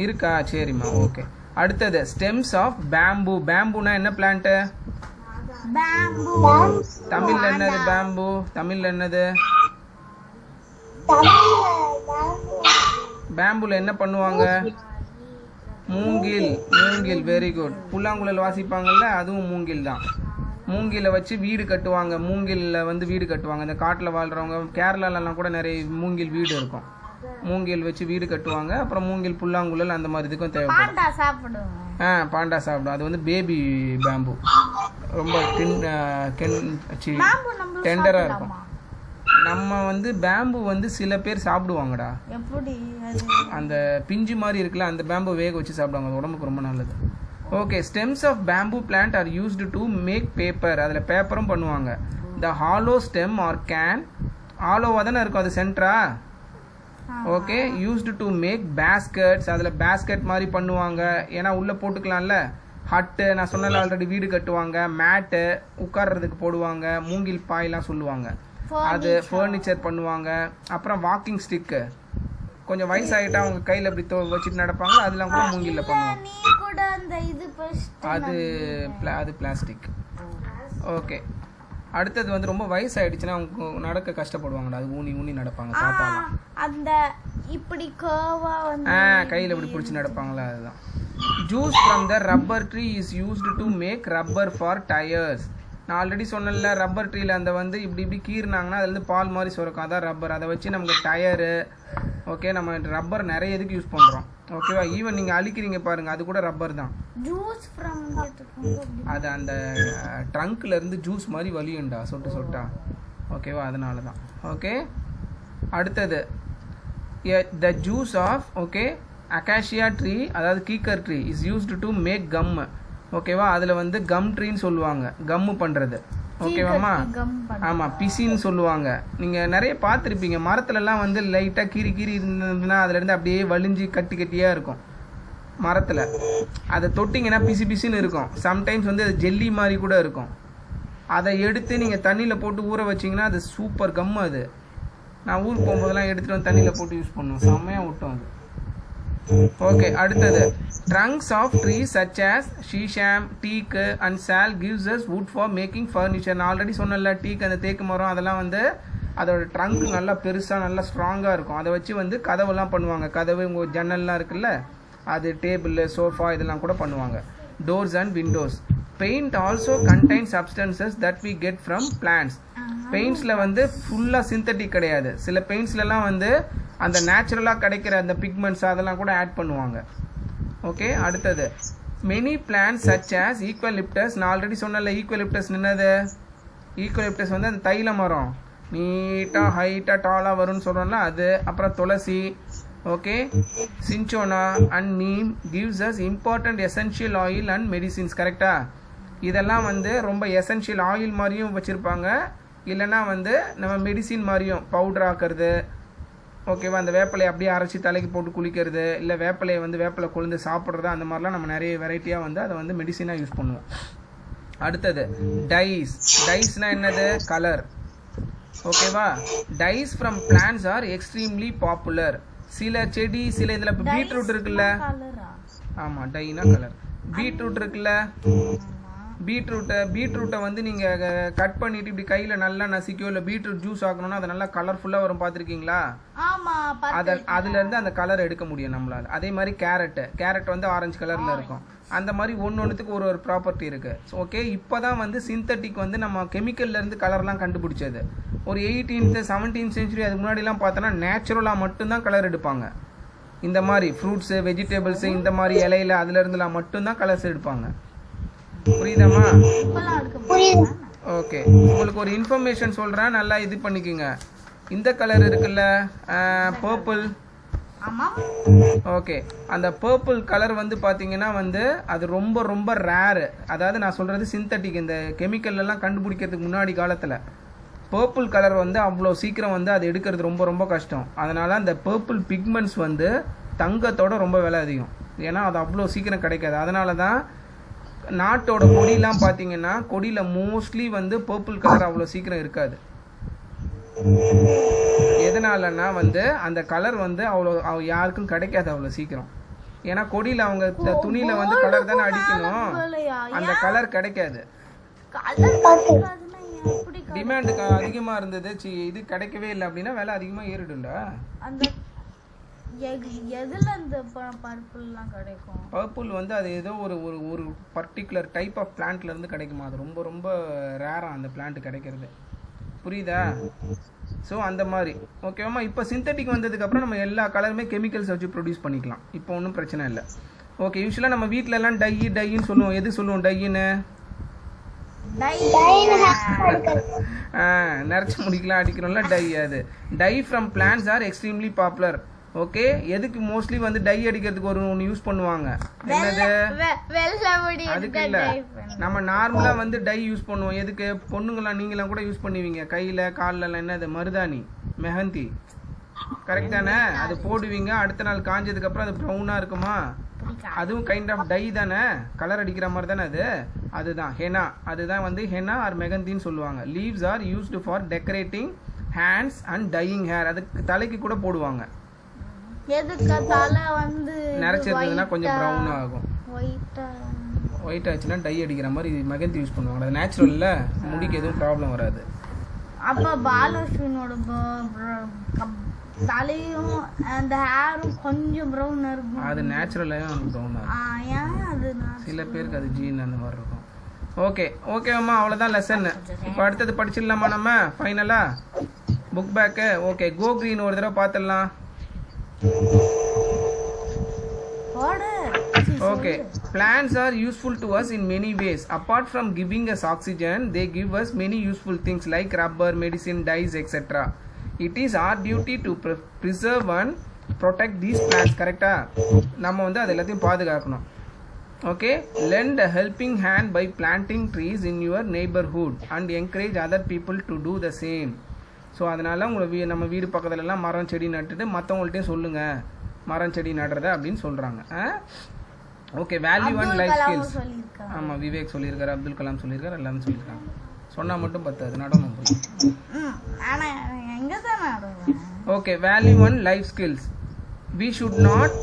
[SPEAKER 2] இருக்கா? சரிம்மா, ஓகே. அடுத்தது ஸ்டெம்ஸ் ஆஃப் பேம்பு. பேம்புனா என்ன பிளான்ட்டு? தமிழ்ல என்னது பேம்பு? தமிழ்ல என்னது? பேம்புல என்ன பண்ணுவாங்க? மூங்கில். Very good. புல்லாங்குழல் வாசிப்பாங்கல்ல, அதுவும் மூங்கில் தான். மூங்கில வச்சு வீடு கட்டுவாங்க. மூங்கிலில் வந்து வீடு கட்டுவாங்க. இந்த காட்டில் வாழ்கிறவங்க கேரளாலலாம் கூட நிறைய மூங்கில் வீடு இருக்கும். மூங்கில் வச்சு வீடு கட்டுவாங்க. அப்புறம் மூங்கில் புல்லாங்குழல் அந்த மாதிரி இதுக்கும் தேவைப்படும். பாண்டா சாப்பிடும். அது வந்து பேபி பேம்பு, ரொம்ப டெண்டராக இருக்கும். நம்ம வந்து பேம்பு வந்து சில பேர் சாப்பிடுவாங்கடா. அந்த பிஞ்சு மாதிரி இருக்குல்ல, அந்த பேம்பு வேக வச்சு சாப்பிடுவாங்க, அது உடம்புக்கு ரொம்ப நல்லது. Okay, stems of bamboo plant are used to make paper. அதில் பேப்பரும் பண்ணுவாங்க. The hollow stem are cane, ஹாலோவாக தானே இருக்கும் அது சென்டரா? Okay, used to make baskets. அதில் பேஸ்கெட் மாதிரி பண்ணுவாங்க, ஏன்னா உள்ளே போட்டுக்கலாம்ல. ஹட்டு, நான் சொன்னல ஆல்ரெடி, வீடு கட்டுவாங்க. மேட்டு உட்கார்றதுக்கு போடுவாங்க. மூங்கில் பாயெல்லாம் சொல்லுவாங்க, அது ஃபர்னிச்சர் பண்ணுவாங்க. அப்புறம் வாக்கிங் ஸ்டிக்கு, கொஞ்சம் வயசாகிட்டா அவங்க கையில் அப்படி வச்சுட்டு நடப்பாங்க, அதெல்லாம் கூட மூங்கிலில் பண்ணுவாங்க. அது பிளாஸ்டிக். ஓகே, அடுத்தது வந்து ரொம்ப வயசாயிடுச்சுன்னா அவங்க நடக்க கஷ்டப்படுவாங்கடா, அது ஊனி நடப்பாங்க. தாத்தாலாம்
[SPEAKER 1] அந்த இப்படி கர்வா வந்து
[SPEAKER 2] கையில் இப்படி பிடிச்சி நடப்பாங்களா, அதுதான். Juice from the rubber tree is used to make rubber for tyres. நான் ஆல்ரெடி சொன்னேன்ல, ரப்பர் ட்ரீல அந்த வந்து இப்படி கீறினாங்கன்னா அதுலேருந்து பால் மாதிரி சுரக்கும், அதான் ரப்பர். அதை வச்சு நமக்கு டயரு, ஓகே, நம்ம ரப்பர் நிறைய இதுக்கு யூஸ் பண்ணுறோம். ஓகேவா, ஈவன் நீங்கள் அழிக்கிறீங்க பாருங்கள், அது கூட ரப்பர் தான். அது அந்த ட்ரங்க்ல இருந்து ஜூஸ் மாதிரி வலியுண்டா, சொட்டா. ஓகேவா, அதனால தான். ஓகே, அடுத்தது the juice of acacia tree, அதாவது keekar tree is used to make gum. ஓகேவா, அதில் வந்து கம் ட்ரீன்னு சொல்லுவாங்க, கம்மு பண்ணுறது. ஓகேவாம்மா? ஆமாம், பிசின்னு சொல்லுவாங்க. நீங்கள் நிறைய பார்த்துருப்பீங்க, மரத்துலலாம் வந்து லைட்டாக கீறி இருந்ததுன்னா அதுலேருந்து அப்படியே வலிஞ்சு கட்டியாக இருக்கும் மரத்தில். அதை தொட்டிங்கன்னா பிசின்னு இருக்கும். சம்டைம்ஸ் வந்து அது ஜெல்லி மாதிரி கூட இருக்கும். அதை எடுத்து நீங்கள் தண்ணியில் போட்டு ஊற வச்சிங்கன்னா அது சூப்பர் கம்மு. அது நான் ஊருக்கு போகும்போதெல்லாம் எடுத்துகிட்டு வந்து தண்ணியில் போட்டு யூஸ் பண்ணுவோம், செம்மையாக விட்டோம் அது. ஓகே, அடுத்தது trunks of trees such as shisham, teak and sal gives us wood for making furniture. நான் ஆல்ரெடி சொன்னல, டீக் அந்த தேக்கு மரம் அதெல்லாம் வந்து அதோட ட்ரங்க் நல்லா பெருசாக நல்லா ஸ்ட்ராங்காக இருக்கும். அதை வச்சு வந்து கதவுலாம் பண்ணுவாங்க. கதவு உங்கள் ஜன்னல்லாம் இருக்குல்ல, அது டேபிள் சோஃபா இதெல்லாம் கூட பண்ணுவாங்க. Doors and windows. Paint also contain substances that we get from plants. பெயிண்ட்ஸில் வந்து ஃபுல்லாக சிந்தட்டிக் கிடையாது. சில பெயிண்ட்ஸ்லாம் வந்து அந்த நேச்சுரலாக கிடைக்கிற அந்த பிக்மெண்ட்ஸ் அதெல்லாம் கூட ஆட் பண்ணுவாங்க. ஓகே, அடுத்தது மெனி பிளான்ட்ஸ் சச் ஆஸ் ஈக்வலிப்டஸ். நான் ஆல்ரெடி சொன்னல, ஈக்வலிப்டஸ் என்னது? ஈக்குவலிப்டஸ் வந்து அந்த தைல மரம் நீட்டாக ஹைட்டாக டாலாக வரும்னு சொல்கிறோம்ல அது. அப்புறம் tulsi, okay, cinchona and neem gives us important essential oil and medicines. கரெக்டாக? இதெல்லாம் வந்து ரொம்ப எசென்ஷியல் ஆயில் மாதிரியும் வச்சுருப்பாங்க, இல்லைன்னா வந்து நம்ம மெடிசின் மாதிரியும் பவுடர் ஆக்கிறது, ஓகேவா? அந்த வேப்பிலையை அப்படியே அரைச்சி தலைக்கு போட்டு குளிக்கிறது, இல்லை வேப்பிலையை வந்து வேப்பிலை கொழுந்து சாப்பிட்றது, அந்த மாதிரிலாம் நம்ம நிறைய வெரைட்டியாக வந்து அதை வந்து மெடிசினாக யூஸ் பண்ணுவோம். அடுத்தது டைஸ். டைஸ்னால் என்னது? கலர். ஓகேவா? Dyes from plants are extremely popular. சில செடி சில இதில் இப்போ பீட்ரூட் இருக்குல்ல, ஆமாம், டைனா கலர். பீட்ரூட் இருக்குல்ல, பீட்ரூட்டை வந்து நீங்கள் கட் பண்ணிவிட்டு இப்படி கையில் நல்லா நசிக்கோ, இல்லை பீட்ரூட் ஜூஸ் ஆக்கணும்னா அது நல்லா கலர்ஃபுல்லாக வரும், பார்த்துருக்கீங்களா? அதுலேருந்து அந்த கலர் எடுக்க முடியும் நம்மளால். அதே மாதிரி கேரட் வந்து ஆரஞ்சு கலரில் இருக்கும். அந்த மாதிரி ஒன்றுத்துக்கு ஒரு ப்ராப்பர்ட்டி இருக்குது. ஓகே, இப்போ தான் வந்து சிந்தட்டிக் வந்து நம்ம கெமிக்கல்லேருந்து கலர்லாம் கண்டுபிடிச்சது. ஒரு 18th 17th century அதுக்கு முன்னாடிலாம் பார்த்தோன்னா நேச்சுரலாக மட்டும்தான் கலர் எடுப்பாங்க. இந்த மாதிரி ஃப்ரூட்ஸு, வெஜிடபிள்ஸு, இந்த மாதிரி இலையில அதுலேருந்துலாம் மட்டும்தான் கலர்ஸ் எடுப்பாங்க. புரியுதாம்மா? ஓகே, உங்களுக்கு ஒரு இன்ஃபர்மேஷன் சொல்கிறேன், நல்லா இது பண்ணிக்கோங்க. இந்த கலர் இருக்குல்ல, பர்பிள். ஓகே, அந்த பர்பிள் கலர் வந்து பார்த்தீங்கன்னா வந்து அது ரொம்ப ரொம்ப ரேரு. அதாவது நான் சொல்கிறது சிந்தட்டிக், இந்த கெமிக்கல்லாம் கண்டுபிடிக்கிறதுக்கு முன்னாடி காலத்தில் பர்பிள் கலர் வந்து அவ்வளோ சீக்கிரம் வந்து அது எடுக்கிறது ரொம்ப ரொம்ப கஷ்டம். அதனால் அந்த பர்பிள் பிக்மெண்ட்ஸ் வந்து தங்கத்தோட ரொம்ப விலை அதிகம், ஏன்னா அது அவ்வளோ சீக்கிரம் கிடைக்காது. அதனால தான் நாட்டோட கொடியெலாம் பார்த்தீங்கன்னா கொடியில் மோஸ்ட்லி வந்து பர்பிள் கலர் அவ்வளோ சீக்கிரம் இருக்காது. எதனாலன்னா வந்து அந்த கலர் வந்து அவ்வளோ யாருக்கும் கிடைக்காது அவ்வளோ சீக்கிரம். ஏன்னா கொடியில் அவங்க துணியில் வந்து கலர் தானே அடிக்கணும், அந்த கலர் கிடைக்காது. டிமாண்ட் அதிகமாக இருந்தது, இது கிடைக்கவே இல்லை அப்படின்னா விலை அதிகமாக ஏறிடும்டா. பர்பிள் வந்து அது ஏதோ ஒரு பர்டிகுலர் டைப் ஆஃப் பிளான்ட்ல இருந்து கிடைக்குமா, அது ரொம்ப ரொம்ப ரேரா அந்த பிளான்ட் கிடைக்கிறது. புரியுதா? ஸோ அந்த மாதிரி ஓகேவாம்மா. இப்போ சிந்தட்டிக் வந்ததுக்கப்புறம் நம்ம எல்லா கலருமே கெமிக்கல்ஸ் வச்சு ப்ரொடியூஸ் பண்ணிக்கலாம், இப்போ ஒன்றும் பிரச்சனை இல்லை. ஓகே, யூஸ்வலாக நம்ம வீட்டில எல்லாம் டைன்னு சொல்லுவோம். எது சொல்லுவோம் டைன்னு? நரைச்சி முடிக்கலாம் அடிக்கிறோம்ல, டை. அது dye from plants are extremely popular. Okay, எதுக்கு மோஸ்ட்லி வந்து டை அடிக்கிறதுக்கு ஒன்று யூஸ் பண்ணுவாங்க, என்னது? அதுக்கு இல்லை, நம்ம நார்மலாக வந்து டை யூஸ் பண்ணுவோம். எதுக்கு? பொண்ணுங்களாம் நீங்களாம் கூட யூஸ் பண்ணுவீங்க, கையில் காலிலலாம். என்னது? மருதாணி, மெஹந்தி. கரெக்ட் தானே? அது போடுவீங்க, அடுத்த நாள் காஞ்சதுக்கப்புறம் அது ப்ரௌனாக இருக்குமா, அதுவும் கைண்ட் ஆஃப் டை தானே, கலர் அடிக்கிற மாதிரி தானே அது. அதுதான் ஹெனா. அதுதான் வந்து ஹெனா ஆர் மெகந்தின்னு சொல்லுவாங்க. Leaves are used for decorating hands and dyeing hair. அதுக்கு தலைக்கு கூட போடுவாங்க. நரைச்சிருந்ததுன்னா கொஞ்சம் ப்ரௌன் ஆகும். ஒயிட் ஆச்சுன்னா டை அடிக்கிற மாதிரி மெகந்தி யூஸ் பண்ணுவாங்க. அது நேச்சுரல்ல, முடிக்கு எதுவும் ப்ராப்ளம் வராது.
[SPEAKER 1] அப்ப பாலகிருஷ்ணனோட தலையும் அந்த ஹேரும் கொஞ்சம் ப்ரௌன் இருக்கும்.
[SPEAKER 2] அது நேச்சுரலாக ப்ரௌன் ஆகும். சில பேருக்கு அது ஜீன் அந்த மாதிரி இருக்கும். ஓகே ஓகேம்மா, அவ்வளோதான் லெசன். இப்போ அடுத்தது படிச்சிடலாமா நம்ம ஃபைனலாக புக் பேக்கு? ஓகே, கோ க்ரீன் ஒரு தடவை பார்த்துடலாம். Okay, plants are useful to us in many ways. Apart from giving us oxygen, they give us many useful things like rubber, medicine, dyes, etc. It is our duty to preserve and protect these plants. கரெக்டா? நம்ம வந்து அது எல்லாத்தையும் பாதுகாக்கணும். Okay, lend a helping hand by planting trees in your neighborhood and encourage other people to do the same. So அதனால நம்ம வீடு பக்கத்துலலாம் மரம் செடி நட்டுட்டு மற்றவங்கள்ட்டையும் சொல்லுங்க மரம் செடி நடுறத அப்படின்னு சொல்றாங்க. Okay, value and life skills. ஆமாம், விவேக் சொல்லியிருக்காரு, அப்துல் கலாம் சொல்லியிருக்காரு, எல்லாரும் சொல்லியிருக்காங்க. சொன்னால் மட்டும் பத்தாது, நடனம் போய். Okay, value and life skills. We should not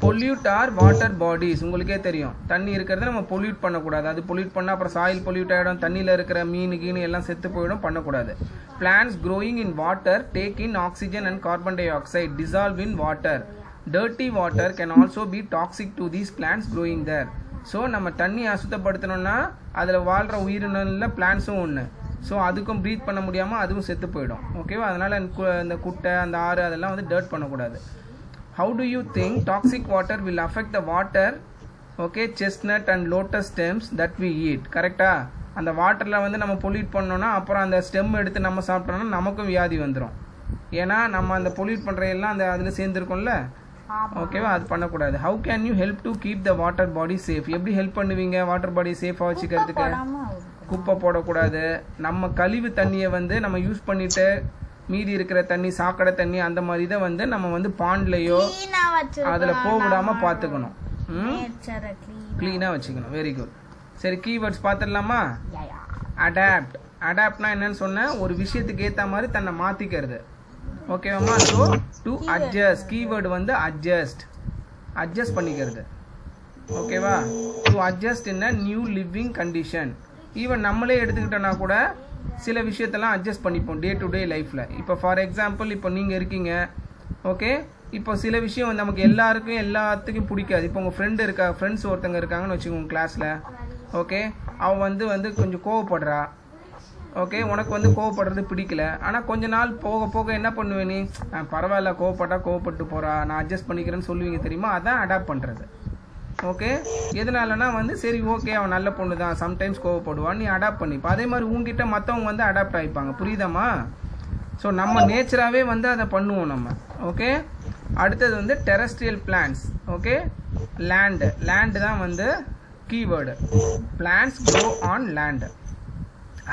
[SPEAKER 2] pollute our water bodies. உங்களுக்கே தெரியும், தண்ணி இருக்கிறத நம்ம பொல்யூட் பண்ணக்கூடாது. அது பொல்யூட் பண்ணால் அப்புறம் சாயில் பொல்யூட் ஆகிடும், தண்ணியில் இருக்கிற மீன் கீனு எல்லாம் செத்து போயிடும், பண்ணக்கூடாது. Plants growing in water take in oxygen and carbon dioxide, dissolve in water. Dirty water can also be toxic to these plants growing there. So நம்ம தண்ணி அசுத்தப்படுத்தணும்னா அதில் வாழ்கிற உயிரினங்களில் பிளான்ஸும் ஒன்று. ஸோ அதுக்கும் ப்ரீத் பண்ண முடியாமல் அதுவும் செத்து போயிடும். ஓகேவா? அதனால் இந்த குட்டை, அந்த ஆறு அதெல்லாம் வந்து டர்ட் பண்ணக்கூடாது. How do you think toxic water will affect the water, okay, chestnut and lotus stems that we eat? கரெக்டா? அந்த வாட்டரில் வந்து நம்ம பொல்யூட் பண்ணோன்னா அப்புறம் அந்த ஸ்டெம் எடுத்து நம்ம சாப்பிட்டோம்னா நமக்கும் வியாதி வந்துடும். ஏன்னா நம்ம அந்த பொல்யூட் பண்ணுற எல்லாம் அந்த அதில் சேர்ந்துருக்கோம்ல. ஓகேவா, அது பண்ணக்கூடாது. How can you help to keep the water body safe? எப்படி ஹெல்ப் பண்ணுவீங்க வாட்டர் பாடி சேஃபாக வச்சுக்கிறதுக்கு? குப்பை போடக்கூடாது. நம்ம கழிவு தண்ணியை வந்து நம்ம யூஸ் பண்ணிட்டு மீதி இருக்கிற தண்ணி, சாக்கடை தண்ணி அந்த மாதிரி தான் வந்து நம்ம வந்து பாண்ட்லேயோ அதில் போக விடாமல் பார்த்துக்கணும். க்ளீனாக வச்சுக்கணும். Very good. சரி, கீவேர்ட்ஸ் பார்த்துடலாமா? அடாப்ட். அடாப்ட்னா என்னன்னு சொன்னேன், ஒரு விஷயத்துக்கு ஏற்ற மாதிரி தன்னை மாற்றிக்கிறது. ஓகேவாம்மா? ஸோ டு அட்ஜஸ்ட், கீவேர்டு வந்து அட்ஜஸ்ட், அட்ஜஸ்ட் பண்ணிக்கிறது. ஓகேவா? To adjust in a new living condition. Even நம்மளே எடுத்துக்கிட்டோன்னா கூட சில விஷயத்தெல்லாம் அட்ஜஸ்ட் பண்ணிப்போம் டே டு டே லைஃப்பில். இப்போ ஃபார் எக்ஸாம்பிள், இப்போ நீங்கள் இருக்கீங்க, ஓகே, இப்போ சில விஷயம் நமக்கு எல்லாத்துக்கும் பிடிக்காது. இப்போ உங்கள் ஃப்ரெண்ட்ஸ் ஒருத்தங்க இருக்காங்கன்னு வச்சுக்கோங்க கிளாஸில். ஓகே, அவன் வந்து கொஞ்சம் கோவப்படுறா. ஓகே, உனக்கு வந்து கோவப்படுறது பிடிக்கல. ஆனால் கொஞ்ச நாள் போக போக என்ன பண்ணுவே நீ? பரவாயில்ல, கோவப்பட்டு போகிறா, நான் அட்ஜஸ்ட் பண்ணிக்கிறேன்னு சொல்லுவீங்க தெரியுமா? அதான் அடாப்ட் பண்ணுறது. ஓகே, எதனாலனா வந்து சரி ஓகே அவன் நல்ல பொண்ணு தான், சம்டைம்ஸ் கோவப்படுவான், நீ அடாப்ட் பண்ணிப்பா. அதே மாதிரி உங்ககிட்ட மற்றவங்க வந்து அடாப்ட் ஆகிப்பாங்க. புரியுதாம்மா? ஸோ நம்ம நேச்சராகவே வந்து அதை பண்ணுவோம் நம்ம. ஓகே, அடுத்தது வந்து டெரஸ்ட்ரியல் பிளான்ஸ். ஓகே, லேண்டு தான் வந்து keyword. Plants grow on land.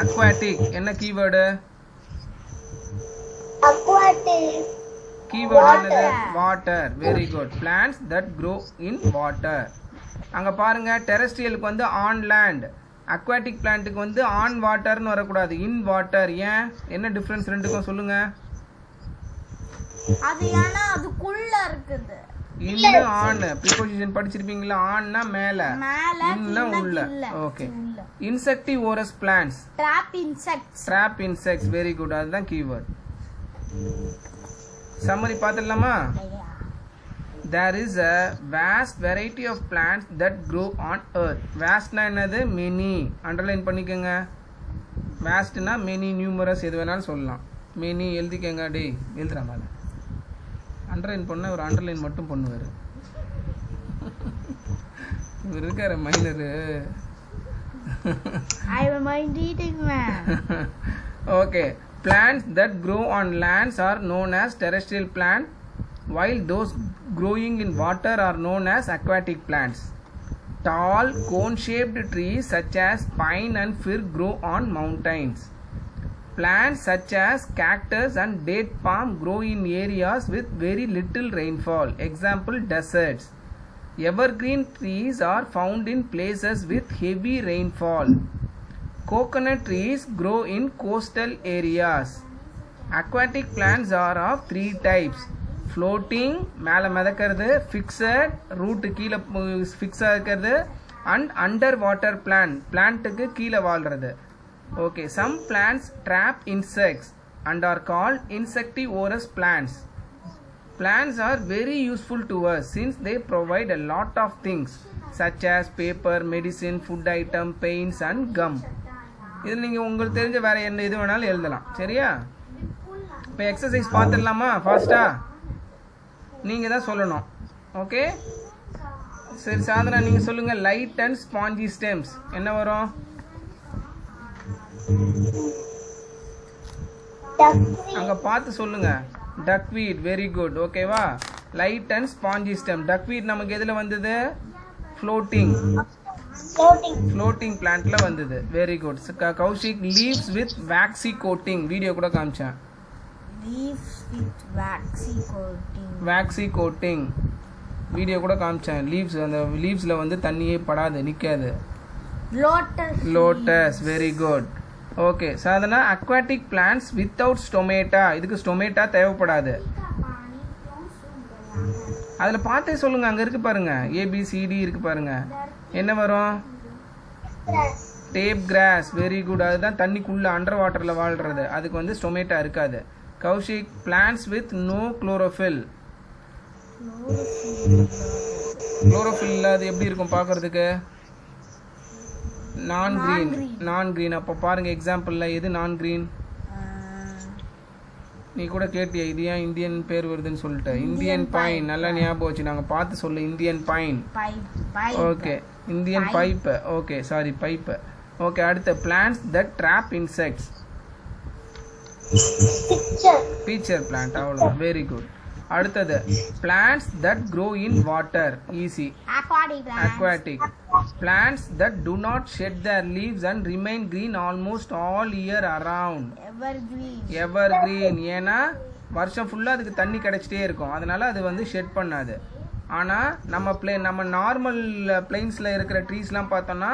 [SPEAKER 2] Aquatic என்ன கீவேர்டு? கீவேர்டு என்னது? Water. Very good. Plants that grow in water. அங்கே பாருங்க, டெரஸ்ட்ரியலுக்கு வந்து ஆன் லேண்ட், அக்வாட்டிக் பிளான்ட்டுக்கு வந்து ஆன் வாட்டர்னு வரக்கூடாது, இன் வாட்டர். ஏன்? என்ன டிஃப்ரென்ஸ் ரெண்டுக்கும் சொல்லுங்க.
[SPEAKER 1] அது ஏன்னா அதுக்குள்ள இருக்குது.
[SPEAKER 2] இன்ன ஆன் ப்ரிபோசிஷன் படிச்சிருப்பீங்களா? ஆன்னா மேல, இன்ன உள்ள. Okay, insectivorous plants. Trap insects. Very good. அதுதான் கீவேர்ட். சம்மரி பார்த்துடலாமா? There is a vast variety of plants that grow on earth. Vastனா என்னது? many. அண்டர்லைன் பண்ணிக்கோங்க. vastனா many, numerous எது வேணாலும் சொல்லலாம். many எழுதிக்கங்க. டே எழுதுற மாதிரி அண்டர்லைன் பண்ண ஒரு அண்டர்லைன் மட்டும் பண்ணுவார். இவர் இருக்கார minor. Okay, plants that grow on lands are known as terrestrial plants, while those growing in water are known as aquatic plants. Tall, cone-shaped trees such as pine and fir grow on mountains. Plants such as cactus and date palm grow in areas with very little rainfall. Example, deserts. Evergreen trees are found in places with heavy rainfall. Coconut trees grow in coastal areas. Aquatic plants are of 3 types. Floating, மேலே மிதக்கிறது, ஃபிக்ஸட், ரூட்டு கீழே ஃபிக்ஸாக இருக்கிறது, அண்ட் அண்டர் வாட்டர் பிளான்ட்டுக்கு கீழே வாழ்கிறது. Okay, some plants trap insects and are called insectivorous plants. Plants are very useful to us since they provide a lot of things such as paper, medicine, food item, paints and gum. இதில் நீங்கள் உங்களுக்கு தெரிஞ்ச வேறு என்ன இது வேணாலும் எழுதலாம். சரியா? இப்போ எக்ஸசைஸ் பார்த்துடலாமா? ஃபாஸ்ட்டாக நீங்கள் தான் சொல்லணும். ஓகே, சரி சாதனா நீங்கள் சொல்லுங்கள். லைட் அண்ட் ஸ்பாஞ்சி ஸ்டெம்ஸ் என்ன வரும்? அங்கே பார்த்து சொல்லுங்க. டக்வீட். Very good. ஓகேவா? Light and spongy stem. Duckweed நமக்கு எதில் வந்தது? ஃப்ளோட்டிங் பிளான்ட்ல வந்தது. Very good. Kaushik. Leaves with waxy coating. Video கூட காமிச்சேன். வேக்ஸி கோட்டிங் வீடியோ கூட காமிச்சேன். லீவ்ஸ், அந்த லீவ்ஸில் வந்து தண்ணியே படாது, நிற்காது. Lotus. Very good. Okay Sadhana. Aquatic plants without stomata. இதுக்கு ஸ்டொமேட்டா தேவைப்படாது. அதில் பார்த்தே சொல்லுங்க. அங்கே இருக்கு பாருங்க, ஏபிசிடி இருக்கு பாருங்க. என்ன வரும்? Tape grass. Very good. அதுதான் தண்ணிக்குள்ள அண்டர் வாட்டரில் வாழ்றது. அதுக்கு வந்து ஸ்டொமேட்டா இருக்காது. Kaushik. Plants with no chlorophyll. Chlorophyll இல்லாது எப்படி இருக்கும் பார்க்கறதுக்கு? நான் கிரீன். அப்போ பாருங்க எக்ஸாம்பிளில் எது நான் கிரீன்? நீ கூட கேட்டிய இது ஏன் இந்தியன் பேர் வருதுன்னு சொல்லிட்டு. Indian pine. நல்லா ஞாபகம் வச்சு நாங்கள் பார்த்து சொல்லு. Indian pine. Okay, Indian pipe. Okay, sorry, pipe. Okay, அடுத்து plants that trap insects. Pitcher plant, அவ்வளோதான். Very good. அடுத்தது plants that grow in water. Easy. Aquatic. Plants that do not shed their leaves and remain green almost all year around. Evergreen. ஏன்னா வருஷம் ஃபுல்லாக அதுக்கு தண்ணி கிடைச்சிட்டே இருக்கும், அதனால அது வந்து ஷெட் பண்ணாது. ஆனால் நம்ம நார்மல் பிளெயின்ஸில் இருக்கிற ட்ரீஸ்லாம் பார்த்தோன்னா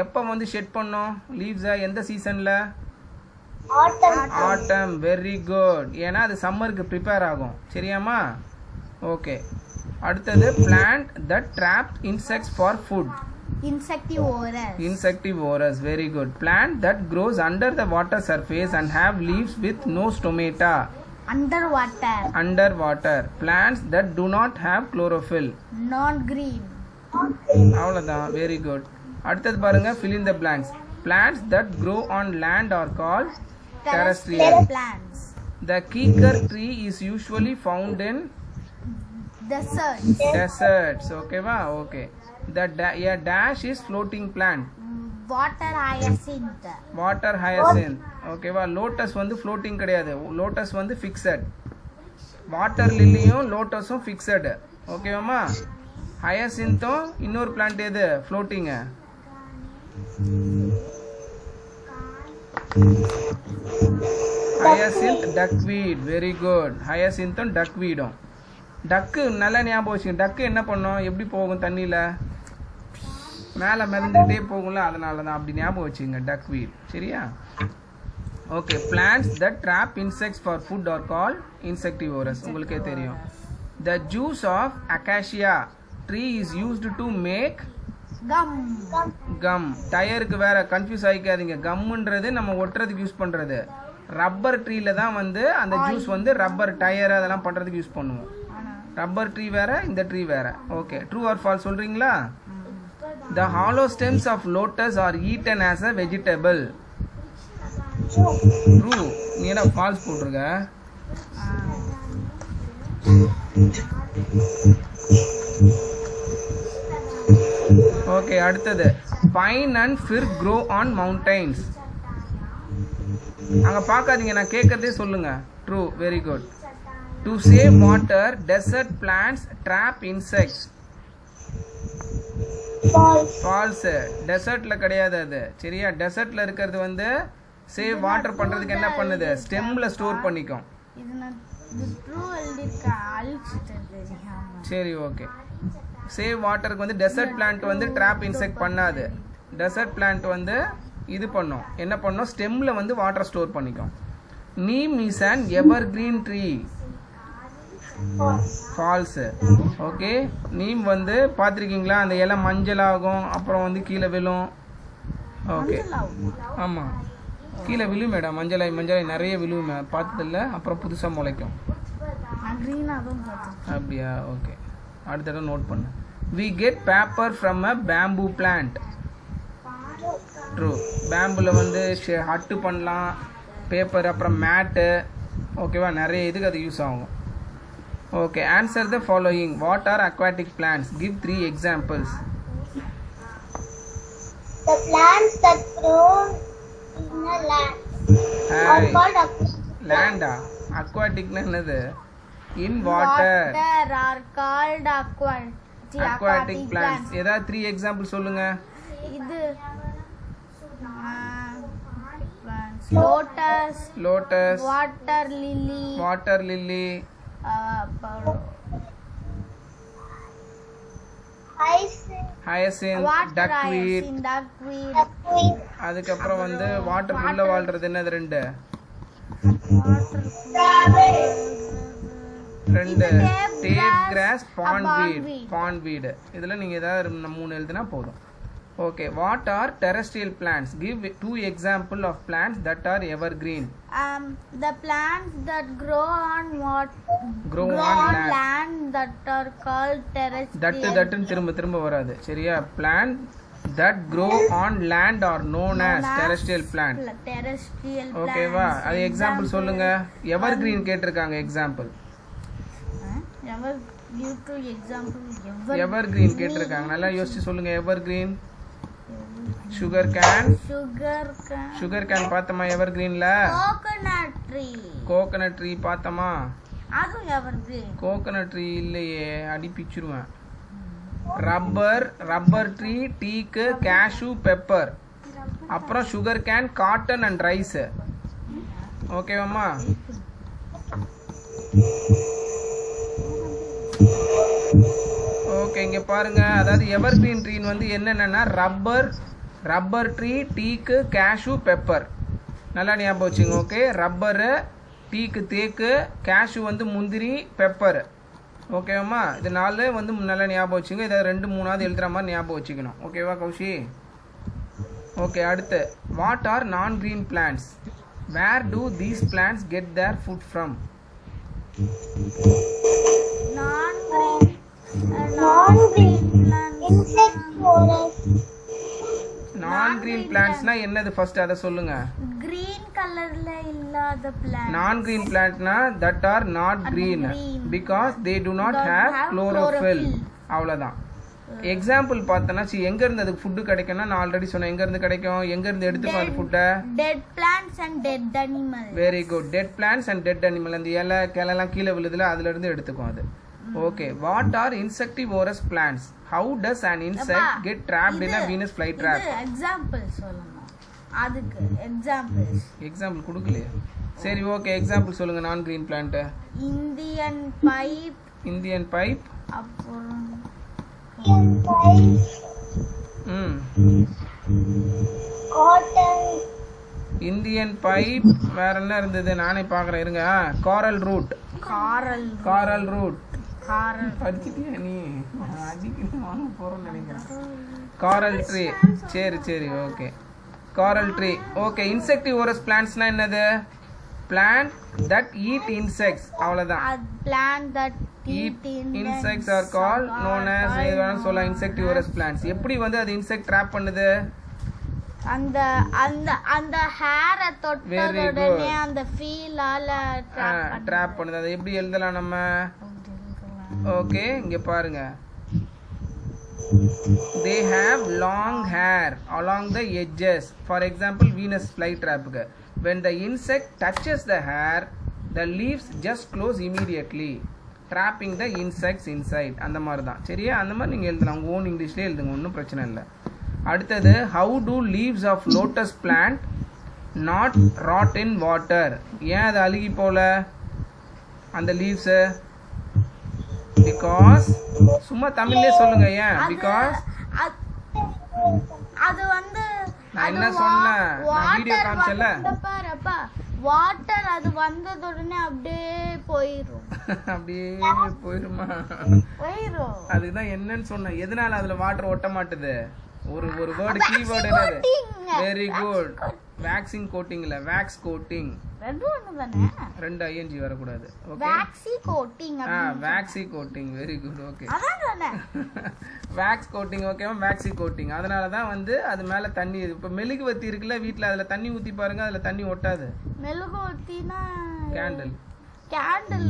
[SPEAKER 2] எப்போ வந்து ஷெட் பண்ணோம் லீவ்ஸை? எந்த சீசனில்? ஆட்டம். Very good. ஏன்னா அது சம்மருக்கு ப்ரிப்பேர் ஆகும். சரியாம்மா? ஓகே. அடுத்தது plant that trap insects for food. Insectivorous. Very good. Plant that grows under the water surface and have leaves with no stomata. Underwater. Plants that do not have chlorophyll.
[SPEAKER 1] Not green.
[SPEAKER 2] அவ்வளோதான். Very good. அடுத்தது பாருங்க, fill in the blanks. Plants that grow on land are called terrestrial
[SPEAKER 1] plants.
[SPEAKER 2] The kikar tree is usually found in deserts. Okay va? Okay. A dash is floating plant. Water hyacinth. Okay va? Lotus வந்து floating கிடையாது, lotus வந்து fixed. Water lilyயும் lotusம் fixed. Okay வாமா? hyacinthம் இன்னொரு plant எது floating? hyacinth duckweed. Very good. hyacinthம் duckweedம். டக்கு நல்லா ஞாபகம் வச்சுங்க. டக்கு என்ன பண்ணும்? எப்படி போகும்? தண்ணியில் மேலே மிதந்துகிட்டே போகும்ல, அதனால தான் அப்படி ஞாபகம் வச்சுங்க. டக்வீட். சரியா? Okay. Plants that trap insects for food are call insectivorous. உங்களுக்கே தெரியும். The juice of acacia tree is used to make gum. டயருக்கு வேற கன்ஃபியூஸ் ஆகிக்காதீங்க. கம்முன்றது நம்ம ஒட்டுறதுக்கு யூஸ் பண்ணுறது. ரப்பர் ட்ரீல தான் வந்து அந்த ஜூஸ் வந்து ரப்பர் டயர் அதெல்லாம் பண்ணுறதுக்கு யூஸ் பண்ணுவோம். ரப்பர் ட்ரீ வேற, இந்த ட்ரீ வேற. ஓகே. ட்ரூ ஆர் ஃபால்ஸ் சொல்றீங்களா? The hollow stems of lotus are eaten as a vegetable. True. நீ என்ன ஃபால்ஸ் போட்டுருக்க? ஓகே. அடுத்தது pine and fir grow on mountains. அங்க பார்க்காதீங்க, நான் கேட்கறதே சொல்லுங்க. True. Very good. To save water, desert plants trap insects. False. டெசர்ட்ல கிடையாது அது. சரியா? டெசர்ட்ல இருக்கிறது வந்து சேவ் வாட்டர் பண்றதுக்கு என்ன பண்ணுது? ஸ்டெம்ல ஸ்டோர் பண்ணிக்கும். சரி, ஓகே. சேவ் வாட்டருக்கு வந்து டெசர்ட் பிளான்ட் வந்து ட்ராப் இன்செக்ட் பண்ணாது. டெசர்ட் பிளான்ட் வந்து இது பண்ணும். என்ன பண்ணும்? ஸ்டெம்ல வந்து வாட்டர் ஸ்டோர் பண்ணிக்கும். Neem is an evergreen tree. False. Okay. Neem வந்து பார்த்துருக்கீங்களா? அந்த இலை மஞ்சள் ஆகும், அப்புறம் வந்து கீழே விழும். ஓகே. ஆமாம், கீழே விழும் மேடம். மஞ்சளாய் நிறைய விழுவும் பார்த்ததில்ல. அப்புறம் புதுசாக முளைக்கும். அப்படியா? ஓகே. அடுத்த தடவை நோட் பண்ணு. We get paper from a bamboo plant. True. பேம்புல வந்து ஹட்டு பண்ணலாம், பேப்பர், அப்புறம் மேட்டு. ஓகேவா? நிறைய இதுக்கு அது யூஸ் ஆகும். Okay, answer the following. What are aquatic plants? Give 3 examples.
[SPEAKER 3] The plants that grow in the land are called aquatic.
[SPEAKER 2] Land. Aquatic na enadhu? In water
[SPEAKER 1] are called
[SPEAKER 2] aquatic plants. Edha 3 examples solunga.
[SPEAKER 1] Idu lotus, water lily, hyacinth, duckweed. அதுக்கப்புறம் வந்து வாட்டர் உள்ள வாழ்றது என்னது? ரெண்டு டேப் கிராஸ், பாண்ட் வீட். இதுல நீங்க ஏதாவது 3 எழுதுனா போதும். Okay, what are terrestrial plants? Give 2 example of plants that are evergreen. The plants that grow on land that are called terrestrial.
[SPEAKER 2] That திரும்ப வராது. சரியா? Plant that grow on land are known as terrestrial plant. Okay வா? அது எக்ஸாம்பிள் சொல்லுங்க. evergreen கேட்டிருக்காங்க எக்ஸாம்பிள்.
[SPEAKER 1] Give 2 example.
[SPEAKER 2] evergreen கேட்டிருக்காங்க. நல்லா யோசிச்சு சொல்லுங்க. evergreen
[SPEAKER 1] sugar cane
[SPEAKER 3] sugar cane,
[SPEAKER 1] sugar cane பார்த்தோமா எவர் கிரீன்ல
[SPEAKER 3] coconut tree,
[SPEAKER 1] கோகனட் ட்ரீ பார்த்தோமா
[SPEAKER 3] அது evergreen,
[SPEAKER 1] கோகனட் ட்ரீ இல்லையே அடி பிச்சிருவேன் rubber tree teak cashew pepper அப்புறம் sugar can cotton and rice ஓகேவாம்மா ஓகே இங்க பாருங்க அதாவது எவர் கிரீன் ட்ரீ வந்து என்னென்னா rubber tree teak cashew pepper நல்லா ஞாபகம் வச்சுங்க ஓகே ரப்பரு டீக்கு தேக்கு கேஷு வந்து முந்திரி பெப்பர் ஓகேவாம்மா இது 4 வந்து நல்லா ஞாபகம் வச்சுங்க இதை 2 3 எழுதுற மாதிரி ஞாபகம் வச்சுக்கணும் ஓகேவா கௌஷி ஓகே அடுத்து what are non green plants where do these plants get their food from
[SPEAKER 3] non-green, non-green plants, insectivorous,
[SPEAKER 1] non green பிளான்ட்ஸ்னா என்னது ஃபர்ஸ்ட் அதை சொல்லுங்க
[SPEAKER 3] green colorல இல்லாத plant,
[SPEAKER 1] நான் கிரீன் பிளான்ட்னா that are not green because they do not have chlorophyll அவ்வளோதான் எக்ஸாம்பிள் பார்த்தோன்னா எங்க இருந்து அதுக்கு ஃபுட்டு கிடைக்கும்னா நான் ஆல்ரெடி சொன்னேன் எங்க இருந்து கிடைக்கும் எங்க இருந்து எடுத்துக்கும் அது ஃபுட்டை
[SPEAKER 3] dead plants and dead animals,
[SPEAKER 1] very good dead plants and dead animal அந்த இலை கிளைலாம் கீழே விழுதுல அதுல இருந்து எடுத்துக்கும் அது okay what are insectivorous plants how does an insect get trapped in a venus flytrap
[SPEAKER 3] இது example சொல்லணும் அதுக்கு examples,
[SPEAKER 1] எக்ஸாம்பிள் கொடுக்கலையே சரி ஓகே எக்ஸாம்பிள் சொல்லுங்க நான் green plant
[SPEAKER 3] Indian pipe,
[SPEAKER 1] Indian pipe
[SPEAKER 3] அப்புறம்
[SPEAKER 1] ம்
[SPEAKER 3] cotton,
[SPEAKER 1] இந்தியன் பைப் வேற என்ன இருந்தது நானே பார்க்குறேன் இருங்க காரல் ரூட்
[SPEAKER 3] coral,
[SPEAKER 1] படிச்சிட்டியா நீ அடிக்கணும் வாங்க போகிறோம்னு நினைக்கிறேன் காரல் ட்ரீ சரி ஓகே காரல் ட்ரீ ஓகே இன்செக்டிவோரஸ் பிளான்ட்ஸ்னா என்னது பிளான்ட் தட் ஈட் இன்செக்ட்ஸ் அவ்வளோதான்
[SPEAKER 3] plant that
[SPEAKER 1] eat insects are called known as எதுவானு சொல்லலாம் insectivorous plants எப்படி வந்து அது இன்செக்ட் ட்ராப் பண்ணுது
[SPEAKER 3] அந்த அந்த அந்த ஹேர தொட்ட
[SPEAKER 1] Very good.
[SPEAKER 3] உடனே அந்த ஃபீலால
[SPEAKER 1] ட்ராப் பண்ணுது அதை எப்படி எழுதலாம் நம்ம ஓகே இங்க பாருங்க they have long hair along the edges for example venus flytrap when the insect touches the hair the leaves just close immediately trapping the insects inside அந்த மாதிரி தான் சரியா அந்த மாதிரி நீங்கள் எழுதலாம் உங்கள் ஓன் இங்கிலீஷ்லேயே எழுதுங்க ஒன்றும் பிரச்சனை இல்லை அடுத்தது how do leaves of lotus plant not rot in water ஏன் அது அழுகி போல அந்த லீவ்ஸு பிகாஸ் சும்மா தமிழ்லேயே சொல்லுங்க ஏன் பிகாஸ்
[SPEAKER 3] அது வந்து
[SPEAKER 1] நான் என்ன சொன்னேன் நான் வீடியோ காமிச்சல
[SPEAKER 3] பாருப்பா வாட்டர் அது வந்தது உடனே அப்படியே போயிடும்
[SPEAKER 1] அப்படியே போயிருமா
[SPEAKER 3] போயிடும்
[SPEAKER 1] அதுதான் என்னன்னு சொன்னேன் எதனால அதுல வாட்டர் ஒட்ட மாட்டுது ஒரு வேர்டு கீவேர்டு என்னது வெரி குட் வேக்சிங் கோட்டிங்ல வேக்ஸ் கோட்டிங்
[SPEAKER 3] ரெண்டு ஒண்ணுதானே
[SPEAKER 1] ரெண்டு ஐஎன்ஜி வரக்கூடாது okay
[SPEAKER 3] waxy coating
[SPEAKER 1] waxy coating very good okay
[SPEAKER 3] அதானே
[SPEAKER 1] வேக்ஸ் கோட்டிங் ஓகேவா வேக்சி கோட்டிங் அதனால தான் வந்து அது மேல தண்ணி இப்போ மெழுகுவத்தி இருக்குல்ல வீட்டில் அதில் தண்ணி ஊற்றி பாருங்க அதில் தண்ணி ஒட்டாது
[SPEAKER 3] மெழுகுவர்த்தினா
[SPEAKER 1] கேண்டில்
[SPEAKER 3] கேண்டில்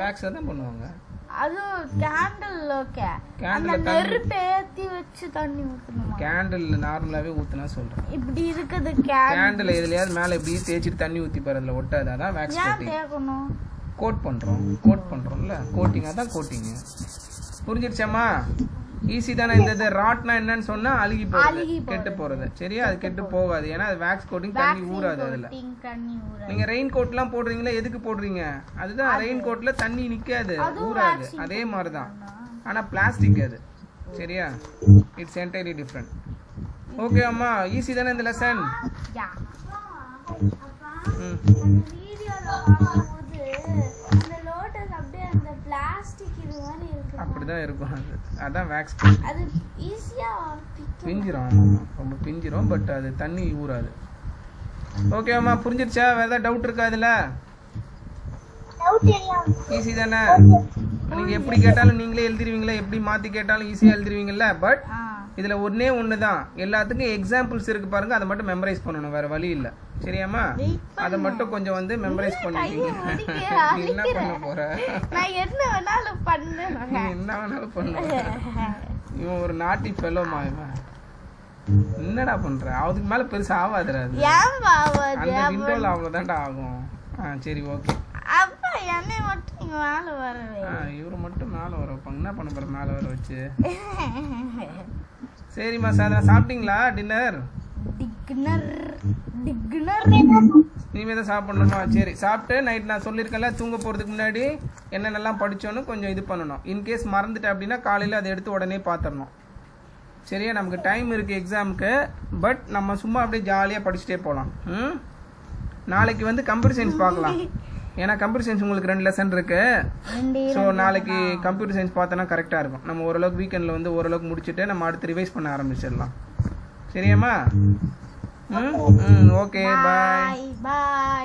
[SPEAKER 1] வேக்ஸை தான் பண்ணுவாங்க
[SPEAKER 3] அது கேண்டில் ஓகே அந்த
[SPEAKER 1] கேண்டில்
[SPEAKER 3] நெருப்பு ஏத்தி வச்சு தண்ணி ஊத்தணுமா
[SPEAKER 1] கேண்டில் நார்மலாகவே ஊற்றினா சொல்கிறேன்
[SPEAKER 3] இப்படி இருக்குது
[SPEAKER 1] கேண்டில் எதுலையாவது மேலே இப்படி தேய்ச்சிட்டு தண்ணி ஊற்றி பாரு அதில் ஒட்டாது அதான் வேக்ஸ்
[SPEAKER 3] ஏன்
[SPEAKER 1] கோட்டிங்
[SPEAKER 3] தேக்கணும்
[SPEAKER 1] கோட் பண்ணுறோம்ல கோட்டிங் அதான் கோட்டிங்கு புரிஞ்சிருச்சாம்மா ஈஸி தானே இந்த இது ராட்னா என்னன்னு சொன்னா அழுகி போறது கெட்டு போறது சரியா அது கெட்டு போகாது ஏன்னா அது வேக்ஸ் கோட்டிங் தண்ணி ஊறாது அதுல நீங்க ரெயின் கோட்லாம் போடுறீங்களா எதுக்கு போடுறீங்க அதுதான் ரெயின் கோட்ல தண்ணி நிக்காது ஊறாது அதே மாதிரி தான் ஆனா பிளாஸ்டிக் அது சரியா இட்ஸ் என்டையர்லி டிஃப்ரெண்ட் ஓகே அம்மா ஈஸி தானே இந்த லெசன் அப்படிதான் இருக்கும் அது அதான் வேக்ஸ்
[SPEAKER 3] அது ஈஸியா
[SPEAKER 1] பிஞ்சிரும் ரொம்ப பிஞ்சிரும் பட் அது தண்ணி ஊறாது ஓகே அம்மா புரிஞ்சிருச்சா வேற ஏதாவது டவுட் இருக்கா அதுல ஈஸி தானே நீங்க எப்படி கேட்டாலும் நீங்களே எழுதிருவீங்களா எப்படி மாத்தி கேட்டாலும் ஈஸியா எழுதிருவீங்கல்ல பட் இதுல ஒண்ணே ஒண்ணுதான் எல்லாத்துக்கும் எக்ஸாம்பிள்ஸ் இருக்கு பாருங்க அதை மட்டும் மெமரைஸ் பண்ணணும் வேற வழி இல்ல சரியாம்மா அதை மட்டும் கொஞ்சம் வந்து மெமரைஸ் பண்ணிட்டீங்க என்ன பண்ண போற
[SPEAKER 3] நான் என்ன வேணாலும் பண்ணுவேன்
[SPEAKER 1] என்ன வேணாலும் பண்ணுவேன் இவன் ஒரு நாட்டி ஃபெலோமா இவன் என்னடா பண்ற? அதுக்கு மேல பெருசா ஆகாதுடா அது.
[SPEAKER 3] ஏன் பாவாது?
[SPEAKER 1] அந்த விண்டோல அவ்வளவுதான்டா ஆகும். சரி ஓகே.
[SPEAKER 3] அப்பா என்னை மட்டும் இங்க மேல வரவே.
[SPEAKER 1] இவரு மட்டும் மேல வர வைப்பாங்க. என்ன பண்ண போற மேல வர வச்சு? சரிம்மா சார், சாப்பிட்டீங்களா டின்னர்?
[SPEAKER 3] டிக்னர் டிக்னர்
[SPEAKER 1] இனிமே தான் சாப்பிடணுமா? சரி, சாப்பிட்டு நைட் நான் சொல்லியிருக்கேன்ல தூங்க போகிறதுக்கு முன்னாடி என்னென்னலாம் படித்தோன்னு கொஞ்சம் இது பண்ணணும். இன்கேஸ் மறந்துட்டேன் அப்படின்னா காலையில் அதை எடுத்து உடனே பார்த்துடணும். சரியா? நமக்கு டைம் இருக்குது எக்ஸாமுக்கு. பட் நம்ம சும்மா அப்படியே ஜாலியாக படிச்சுட்டே போகலாம். நாளைக்கு வந்து கம்ப்யூட்டர் சயின்ஸ் பார்க்கலாம். ஏன்னா கம்ப்யூட்டர் சயின்ஸ் உங்களுக்கு 2 லெசன் இருக்குது. ஸோ நாளைக்கு கம்ப்யூட்டர் சயின்ஸ் பார்த்தோன்னா கரெக்டாக இருக்கும். நம்ம ஓரளவுக்கு வீக்கெண்டில் வந்து ஓரளவுக்கு முடிச்சுட்டு நம்ம அடுத்து ரிவைஸ் பண்ண ஆரம்பிச்சிடலாம். சரியாம்மா? ஓகே, பாய்.
[SPEAKER 3] பாய்.